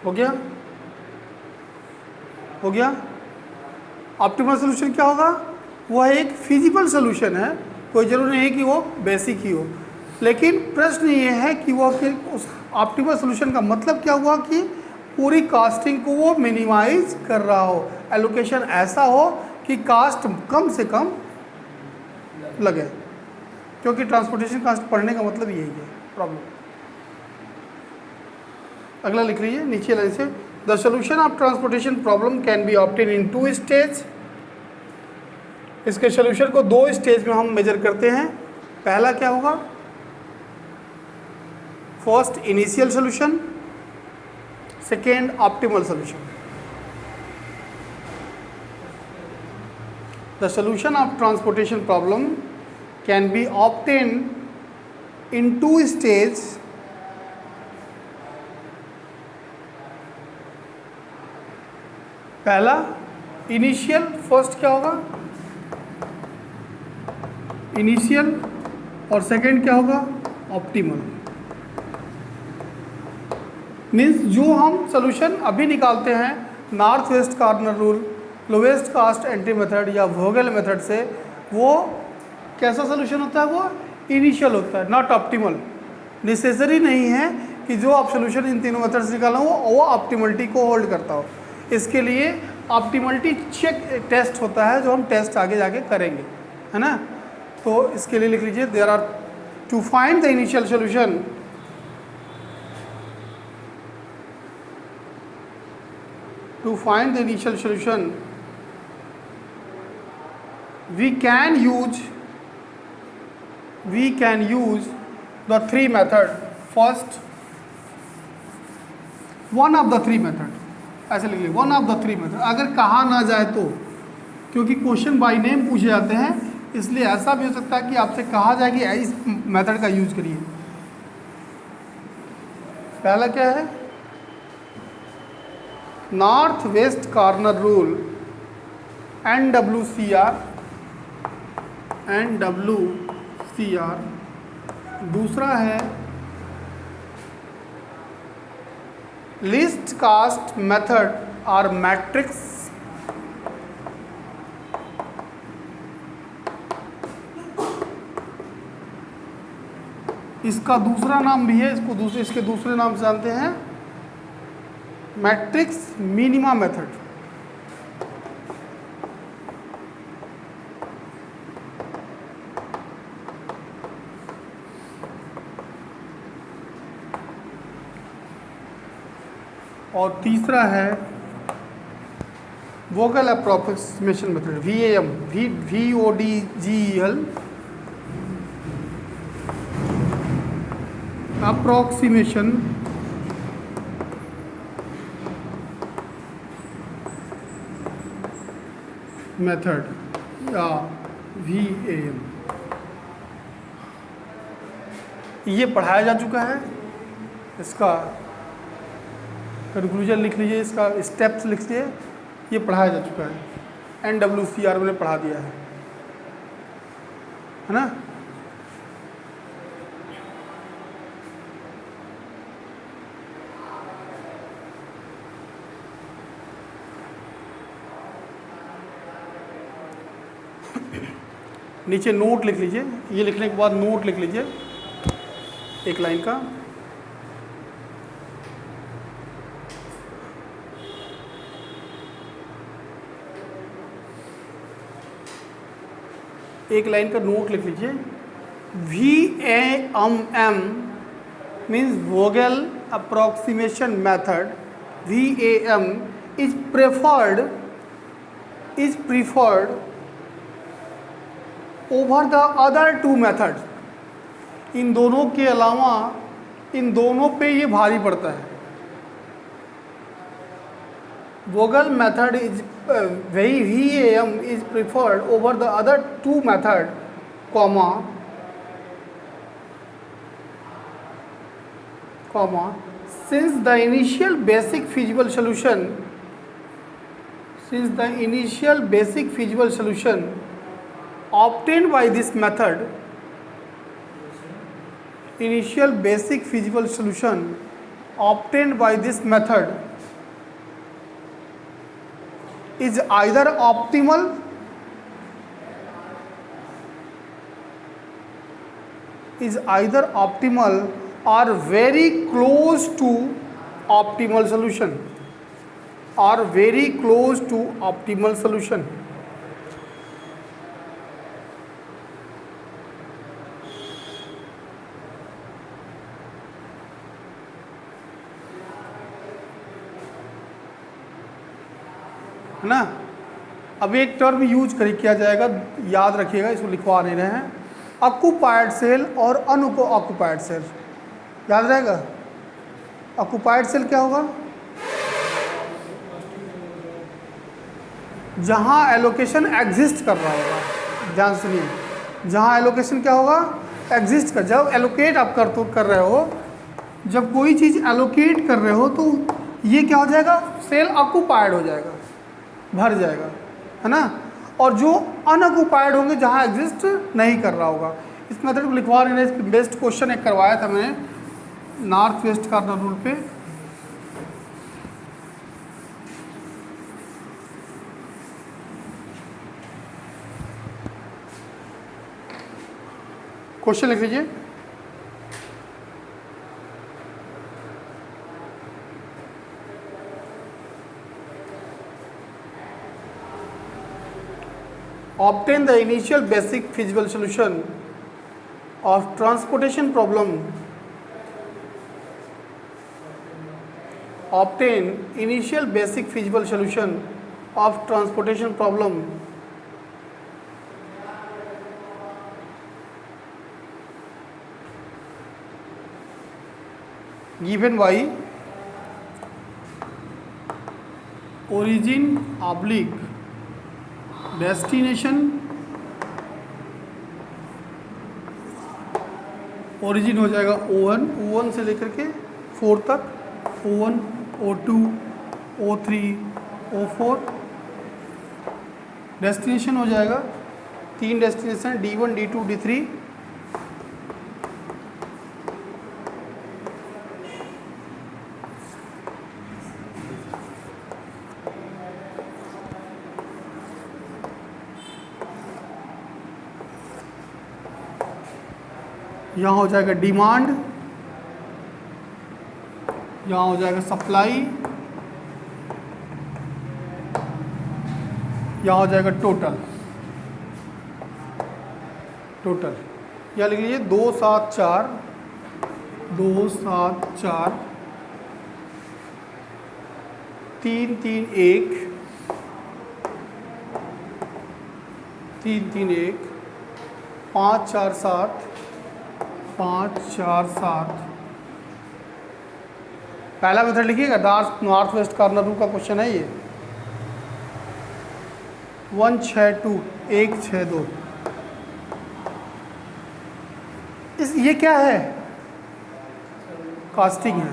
हो गया? ऑप्टिमल सोल्यूशन क्या होगा? वह एक फिजिबल सोल्यूशन है, कोई जरूरी नहीं है कि वो बेसिक ही हो, लेकिन प्रश्न ये है कि वो फिर उस ऑप्टिमल सोल्यूशन का मतलब क्या हुआ कि पूरी कास्टिंग को वो मिनिमाइज कर रहा हो, एलोकेशन ऐसा हो कि कास्ट कम से कम लगे, क्योंकि ट्रांसपोर्टेशन कास्ट पढ़ने का मतलब यही है प्रॉब्लम। अगला लिख लीजिए नीचे लाइन से, the solution of transportation problem can be obtain in 2 stage. इसके सोल्यूशन को 2 स्टेज में हम मेजर करते हैं। पहला क्या होगा? First initial solution, second optimal solution. The solution of transportation problem can be obtain in 2 stage. पहला इनिशियल, फर्स्ट क्या होगा? इनिशियल, और सेकेंड क्या होगा? ऑप्टिमल। मीन्स जो हम सोल्यूशन अभी निकालते हैं north west corner rule, lowest cost entry method या वोगेल मेथड से, वो कैसा सोल्यूशन होता है? वो इनिशियल होता है, नॉट ऑप्टिमल। नेसेसरी नहीं है कि जो आप सोल्यूशन इन तीनों मेथड से निकाला हो वो ऑप्टिमलिटी को होल्ड करता हो। इसके लिए ऑप्टिमलिटी चेक टेस्ट होता है, जो हम टेस्ट आगे जाके करेंगे, है ना। तो इसके लिए लिख लीजिए, there are to find the initial solution, to find the initial solution we can use the three method. First, one of the three method, ऐसे लिख लीजिए, one of the three method. अगर कहा ना जाए तो, क्योंकि क्वेश्चन बाय नेम पूछे जाते हैं, इसलिए ऐसा भी हो सकता है कि आपसे कहा जाए कि इस मेथड का यूज करिए। पहला क्या है? North west corner rule, NWCR। दूसरा है लिस्ट कास्ट मेथड और मैट्रिक्स। इसका दूसरा नाम भी है, इसके दूसरे नाम से जानते हैं मैट्रिक्स मिनिमा मेथड। और तीसरा है Vogel approximation method, VAM, VODGEL approximation method या VAM। ये पढ़ाया जा चुका है, इसका कंक्लूजन लिख लीजिए, इसका स्टेप्स लिख लीजिए, ये पढ़ाया जा चुका है, NWCR में पढ़ा दिया है ना। नीचे नोट लिख लीजिए, ये लिखने के बाद नोट लिख लीजिए एक लाइन का। एक लाइन का नोट लिख लीजिए। VAM means Vogel approximation method, VAM is preferred over the other two method. इन दोनों के अलावा इन दोनों पे ये भारी पड़ता है। Vogel method is VAM is preferred over the other two method, since the initial basic feasible solution obtained by this method is either optimal or very close to optimal solution, है ना। अब एक टर्म यूज किया जाएगा, याद रखिएगा, इसको लिखवा नहीं रहे हैं, ऑक्युपाइड सेल और अनऑक्युपाइड सेल। याद रहेगा। ऑक्युपाइड सेल क्या होगा? जहां एलोकेशन एग्जिस्ट कर रहा होगा। ध्यान सुनिए, जहां एलोकेशन क्या होगा? एग्जिस्ट कर। जब एलोकेट आप कर रहे हो, जब कोई चीज़ एलोकेट कर रहे हो तो ये क्या हो जाएगा? सेल ऑक्युपाइड हो जाएगा, भर जाएगा, है ना। और जो अनऑक्युपाइड होंगे, जहाँ एग्जिस्ट नहीं कर रहा होगा। इस मेथड को लिखवा रहे हैं। बेस्ट क्वेश्चन एक करवाया था मैंने नॉर्थ वेस्ट कॉर्नर रूल पे, क्वेश्चन लिख लीजिए। Obtain the initial basic feasible solution of transportation problem. Obtain initial basic feasible solution of transportation problem. Given by origin oblique destination, origin हो जाएगा O1, O1 से लेकर के 4 तक, O1, O2, O3, O4। Destination हो जाएगा 3 डेस्टिनेशन D1, D2, D3। यहाँ हो जाएगा डिमांड, यहाँ हो जाएगा सप्लाई, यहाँ हो जाएगा टोटल। यहाँ लिख लीजिए 2, 7, 4, 2, 7, 4, 3, 3, 1, 3, 3, 1, 5, 4, 7, 5, 4, 7। पहला मेथड लिखिएगा, नॉर्थ वेस्ट कॉर्नर रूल का क्वेश्चन है ये। 1, 6, 2, 1, 6, 2। ये क्या है? कास्टिंग है,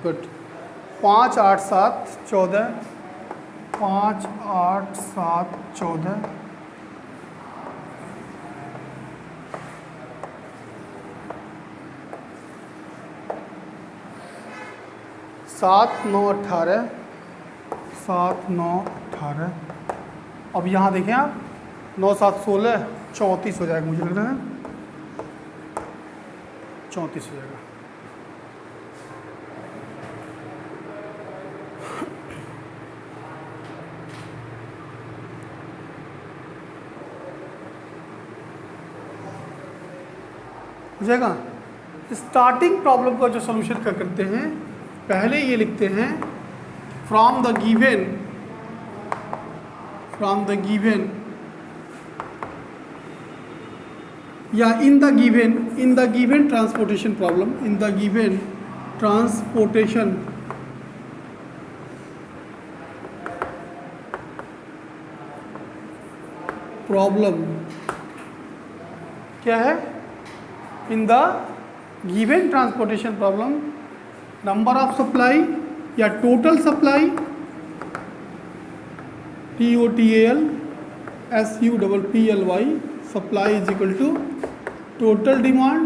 गुड। 5, 8, 7, 14, 5, 8, 7, 14, 7, 9, 18, 7, 9, 18। अब यहाँ देखें आप, 9, 7, 16, 34 हो जाएगा, मुझे लग रहा है 34 हो जाएगा। हो जाएगा। स्टार्टिंग प्रॉब्लम का जो सोल्यूशन क्या करते हैं, पहले ये लिखते हैं फ्रॉम द गिवन या in the given transportation problem, in the given transportation problem क्या है? In the given transportation problem, number of supply या total supply, TOTAL SUPPLY, supply is equal to total demand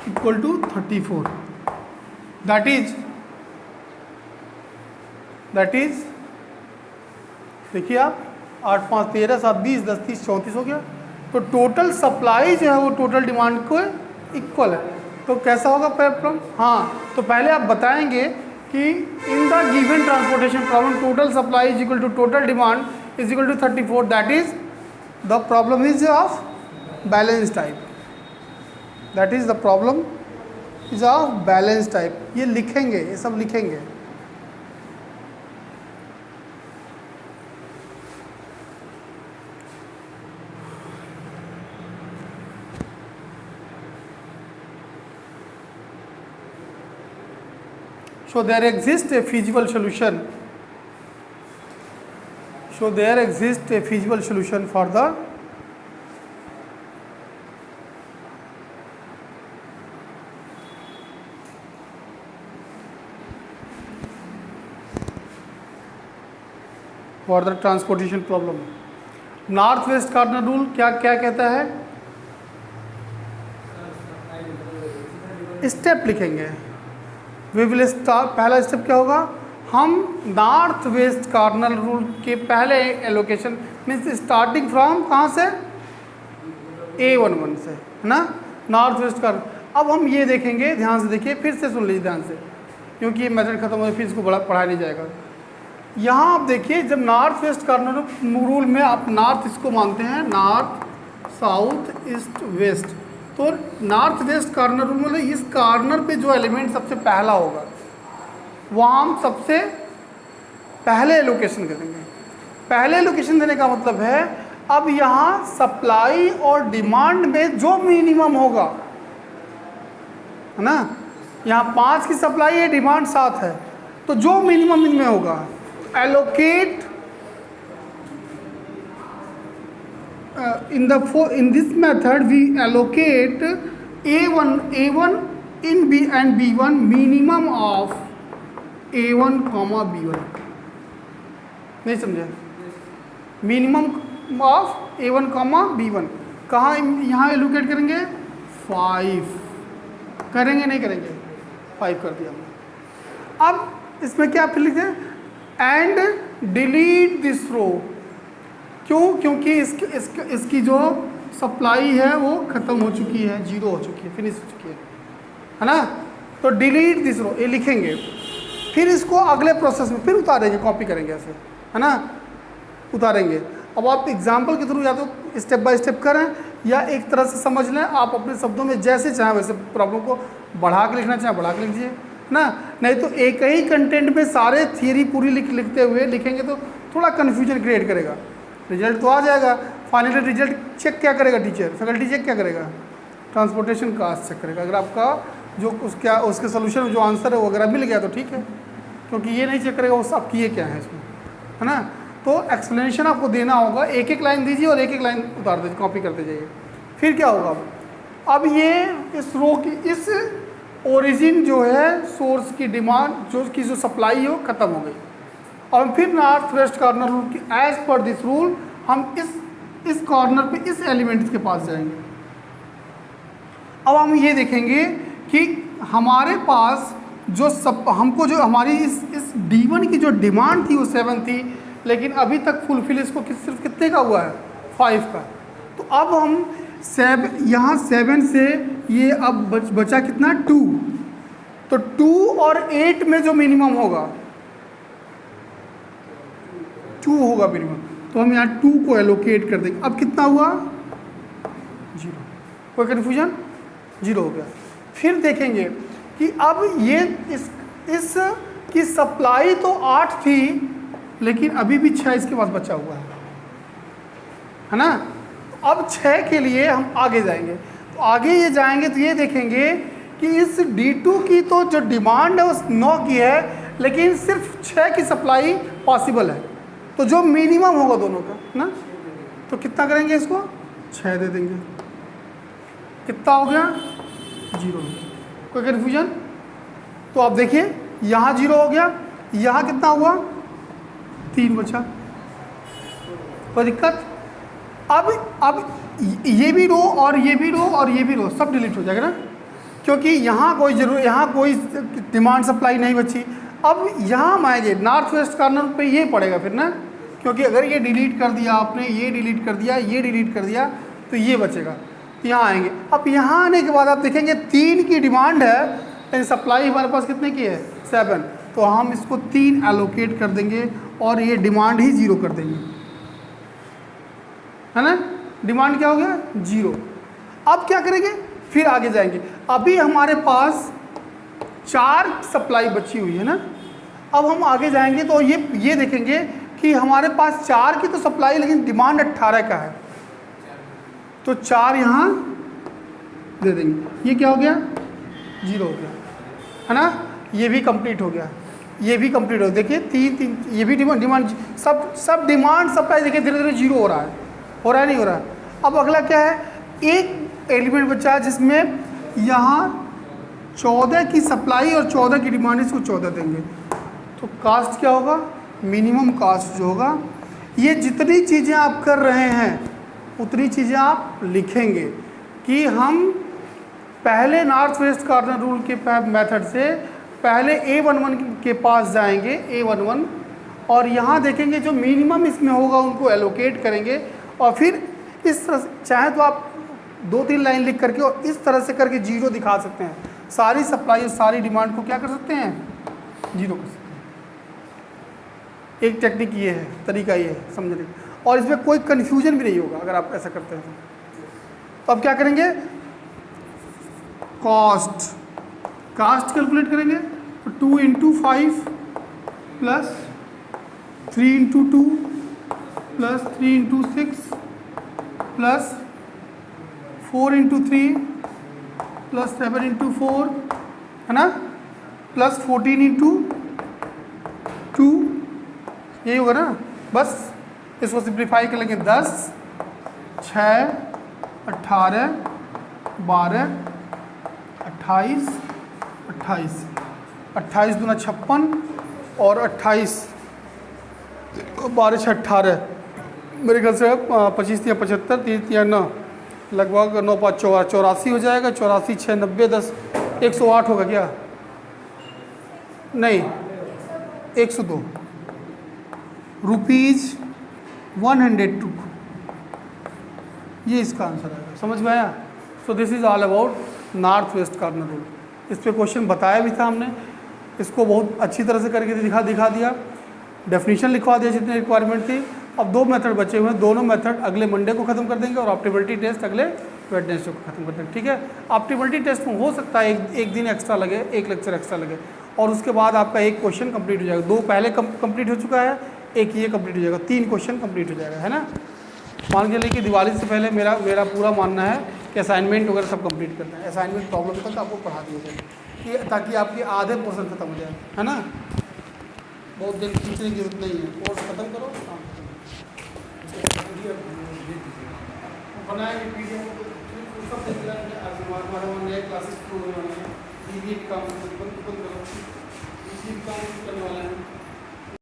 equal to 34। That is देखिए आप, 8, 5, 13, 7, 20, 10, 30, 34 हो गया। तो total supply जो है वो टोटल डिमांड को इक्वल है। तो कैसा होगा प्रॉब्लम? हाँ, तो पहले आप बताएंगे कि in the given transportation problem total supply is equal to total demand is equal to 34। That is the problem is of balance type. That is the problem is of balance type. ये लिखेंगे, ये सब लिखेंगे। So there exists a feasible solution. So there exists a feasible solution for the transportation problem. North west corner rule क्या क्या कहता है? Step लिखेंगे। वी विल स्टार्ट, पहला स्टेप क्या होगा? हम नॉर्थ वेस्ट कॉर्नर रूल के पहले एलोकेशन मीन्स स्टार्टिंग फ्रॉम कहाँ से? A11 से, है ना, नॉर्थ वेस्ट कार्नर। अब हम ये देखेंगे, ध्यान से देखिए, फिर से सुन लीजिए ध्यान से, क्योंकि ये मेथड खत्म हो फिर इसको पढ़ाया नहीं जाएगा। यहाँ आप देखिए, जब नॉर्थ वेस्ट कार्नर रूल में आप नॉर्थ इसको मानते हैं, नॉर्थ साउथ ईस्ट वेस्ट, तो नॉर्थ वेस्ट कार्नर रूल मतलब इस कार्नर पे जो एलिमेंट सबसे पहला होगा वहाँ हम सबसे पहले एलोकेशन करेंगे। पहले एलोकेशन देने का मतलब है, अब यहाँ सप्लाई और डिमांड में जो मिनिमम होगा, है ना, यहाँ 5 की सप्लाई है, डिमांड 7 है, तो जो मिनिमम इनमें होगा allocate in this method we allocate A1 in B and B1 minimum of A1, B1। नहीं समझे? मिनिमम ऑफ A1, B1 कहाँ यहाँ एलोकेट करेंगे? 5 करेंगे, नहीं करेंगे? 5 कर दिया हमने। अब इसमें क्या फिर लिखते हैं? एंड डिलीट दिस रो। क्यों? क्योंकि इसकी जो सप्लाई है वो ख़त्म हो चुकी है, 0 हो चुकी है, फिनिश हो चुकी है ना। तो डिलीट दिस रो ये लिखेंगे, फिर इसको अगले प्रोसेस में फिर उतारेंगे, कॉपी करेंगे ऐसे, है ना, उतारेंगे। अब आप एग्जाम्पल के थ्रू या तो स्टेप बाय स्टेप करें या एक तरह से समझ लें, आप अपने शब्दों में जैसे चाहें वैसे प्रॉब्लम को बढ़ा के लिखना चाहें बढ़ा के लिख दीजिए ना। नहीं तो एक ही कंटेंट में सारे थियरी पूरी लिखते हुए लिखेंगे तो थोड़ा कन्फ्यूजन क्रिएट करेगा। रिजल्ट तो आ जाएगा, फाइनली रिजल्ट चेक क्या करेगा टीचर, फैकल्टी चेक क्या करेगा? ट्रांसपोर्टेशन कास्ट चेक करेगा। अगर आपका जो उसके सोल्यूशन में जो आंसर है वो अगर मिल गया तो ठीक है, क्योंकि ये नहीं चेक करेगा वो आप किए क्या है इसमें, है ना। तो एक्सप्लेनेशन आपको देना होगा, एक एक लाइन दीजिए और एक एक लाइन उतार दीजिए, कॉपी करते जाइए। फिर क्या होगा? अब ये इस रो की इस ओरिजिन जो है सोर्स की डिमांड जो सप्लाई है वो ख़त्म हो गई। और फिर नॉर्थ वेस्ट कॉर्नर रूल की एज पर दिस रूल हम इस कॉर्नर पे इस एलिमेंट्स के पास जाएंगे। अब हम ये देखेंगे कि हमारे पास जो हमको जो हमारी इस D1 की जो डिमांड थी वो 7 थी, लेकिन अभी तक फुलफिल इसको सिर्फ कितने का हुआ है? 5 का। तो अब हम यहाँ 7 से ये अब बचा कितना? 2। तो 2 और 8 में जो मिनिमम होगा 2 होगा मिनिमम, तो हम यहाँ 2 को एलोकेट कर देंगे। अब कितना हुआ? 0। कोई कन्फ्यूजन? 0 हो गया। फिर देखेंगे कि अब ये इस की सप्लाई तो 8 थी, लेकिन अभी भी 6 इसके पास बचा हुआ है ना। अब 6 के लिए हम आगे जाएंगे, तो आगे ये जाएंगे तो ये देखेंगे कि इस D2 की तो जो डिमांड है वो 9 की है, लेकिन सिर्फ 6 की सप्लाई पॉसिबल है। तो जो मिनिमम होगा दोनों का ना, तो कितना करेंगे? इसको 6 दे देंगे। कितना हो गया? 0। कोई कन्फ्यूजन? तो आप देखिए यहाँ 0 हो गया, यहाँ कितना हुआ? 3 बचा। कोई दिक्कत? अब ये भी रो और ये भी रो और ये भी रो सब डिलीट हो जाएगा ना, क्योंकि यहाँ कोई डिमांड सप्लाई नहीं बची। अब यहाँ हम आएंगे नॉर्थ वेस्ट कॉर्नर पे, ये पड़ेगा फिर ना, क्योंकि अगर ये डिलीट कर दिया आपने, ये डिलीट कर दिया, ये डिलीट कर दिया, तो ये बचेगा। यहाँ आएंगे। अब यहाँ आने के बाद आप देखेंगे 3 की डिमांड है, लेकिन सप्लाई हमारे पास कितने की है? 7। तो हम इसको 3 एलोकेट कर देंगे और ये डिमांड ही 0 कर देंगे, है ना। डिमांड क्या हो गया? 0। अब क्या करेंगे? फिर आगे जाएंगे। अभी हमारे पास 4 सप्लाई बची हुई है ना। अब हम आगे जाएंगे तो ये देखेंगे कि हमारे पास 4 की तो सप्लाई, लेकिन डिमांड 18 का है, तो 4 यहाँ दे देंगे। ये क्या हो गया? 0 हो गया, है ना। ये भी कंप्लीट हो गया, ये भी कंप्लीट हो गया। देखिए 3 ये भी डिमांड सब डिमांड सप्लाई देखिए धीरे धीरे 0 हो रहा है, नहीं हो रहा है। अब अगला क्या है? एक एलिमेंट बचा है जिसमें यहाँ 14 की सप्लाई और 14 की डिमांड, इसको 14 देंगे। तो कास्ट क्या होगा? मिनिमम कास्ट जो होगा, ये जितनी चीज़ें आप कर रहे हैं उतनी चीज़ें आप लिखेंगे कि हम पहले नॉर्थ वेस्ट कॉर्नर रूल के मेथड से पहले A11 के पास जाएंगे, A11, और यहाँ देखेंगे जो मिनिमम इसमें होगा उनको एलोकेट करेंगे, और फिर इस तरह चाहे तो आप 2-3 लाइन लिख करके और इस तरह से करके जीरो दिखा सकते हैं। सारी सप्लाई और सारी डिमांड को क्या कर सकते हैं, जीरो कर सकते हैं। एक टेक्निक ये है, तरीका ये है समझने का, और इसमें कोई कन्फ्यूजन भी नहीं होगा अगर आप ऐसा करते हैं तो। अब क्या करेंगे, कास्ट कैलकुलेट करेंगे, तो 2 × 5 प्लस 3 × 2 प्लस 3 × 6 प्लस 4 × 3 प्लस 7 × 4 है ना, प्लस 14 × 2, यही होगा ना। बस इसको सिंप्लीफाई कर लेंगे, 10 6 18 12 28 28 28 दूना 56 और 28 12 6 18, मेरे ख्याल से 25 या 75 3 या 9, लगभग 9 5 84 हो जाएगा। 84 6 90 10 108 होगा क्या, नहीं 102 रुपीज़ 102, ये इसका आंसर आएगा। समझ में आया। So this is all about north west corner rule. इस पे क्वेश्चन बताया भी था हमने, इसको बहुत अच्छी तरह से करके दिखा दिया, डेफिनेशन लिखवा दिया जितनी रिक्वायरमेंट थी। अब 2 मेथड बचे हुए हैं, दोनों मेथड अगले मंडे को ख़त्म कर देंगे और ऑप्टिबिलिटी टेस्ट अगले वेडनेसडे को ख़त्म कर देंगे, ठीक है। ऑप्टिबिलिटी टेस्ट में हो सकता है एक दिन एक्स्ट्रा लगे, एक लेक्चर एक्स्ट्रा लगे, और उसके बाद आपका एक क्वेश्चन कंप्लीट हो जाएगा। 2 पहले कंप्लीट हो चुका है, एक ये कंप्लीट हो जाएगा, 3 क्वेश्चन कंप्लीट हो जाएगा, है ना। मान के चलिए कि दिवाली से पहले मेरा पूरा मानना है कि असाइनमेंट वगैरह सब कंप्लीट करना है, असाइनमेंट प्रॉब्लम तक आपको पढ़ा दिया जाए कि ताकि आपके आधे पोर्शन खत्म हो जाए, है ना। बहुत दिन खींचने की जरूरत नहीं है, कोर्स खत्म करो, काम बनाएंगे PDF सब देख लेंगे। आज हमारा नए क्लासेस शुरू होने वाले हैं, काम करने वाले हैं।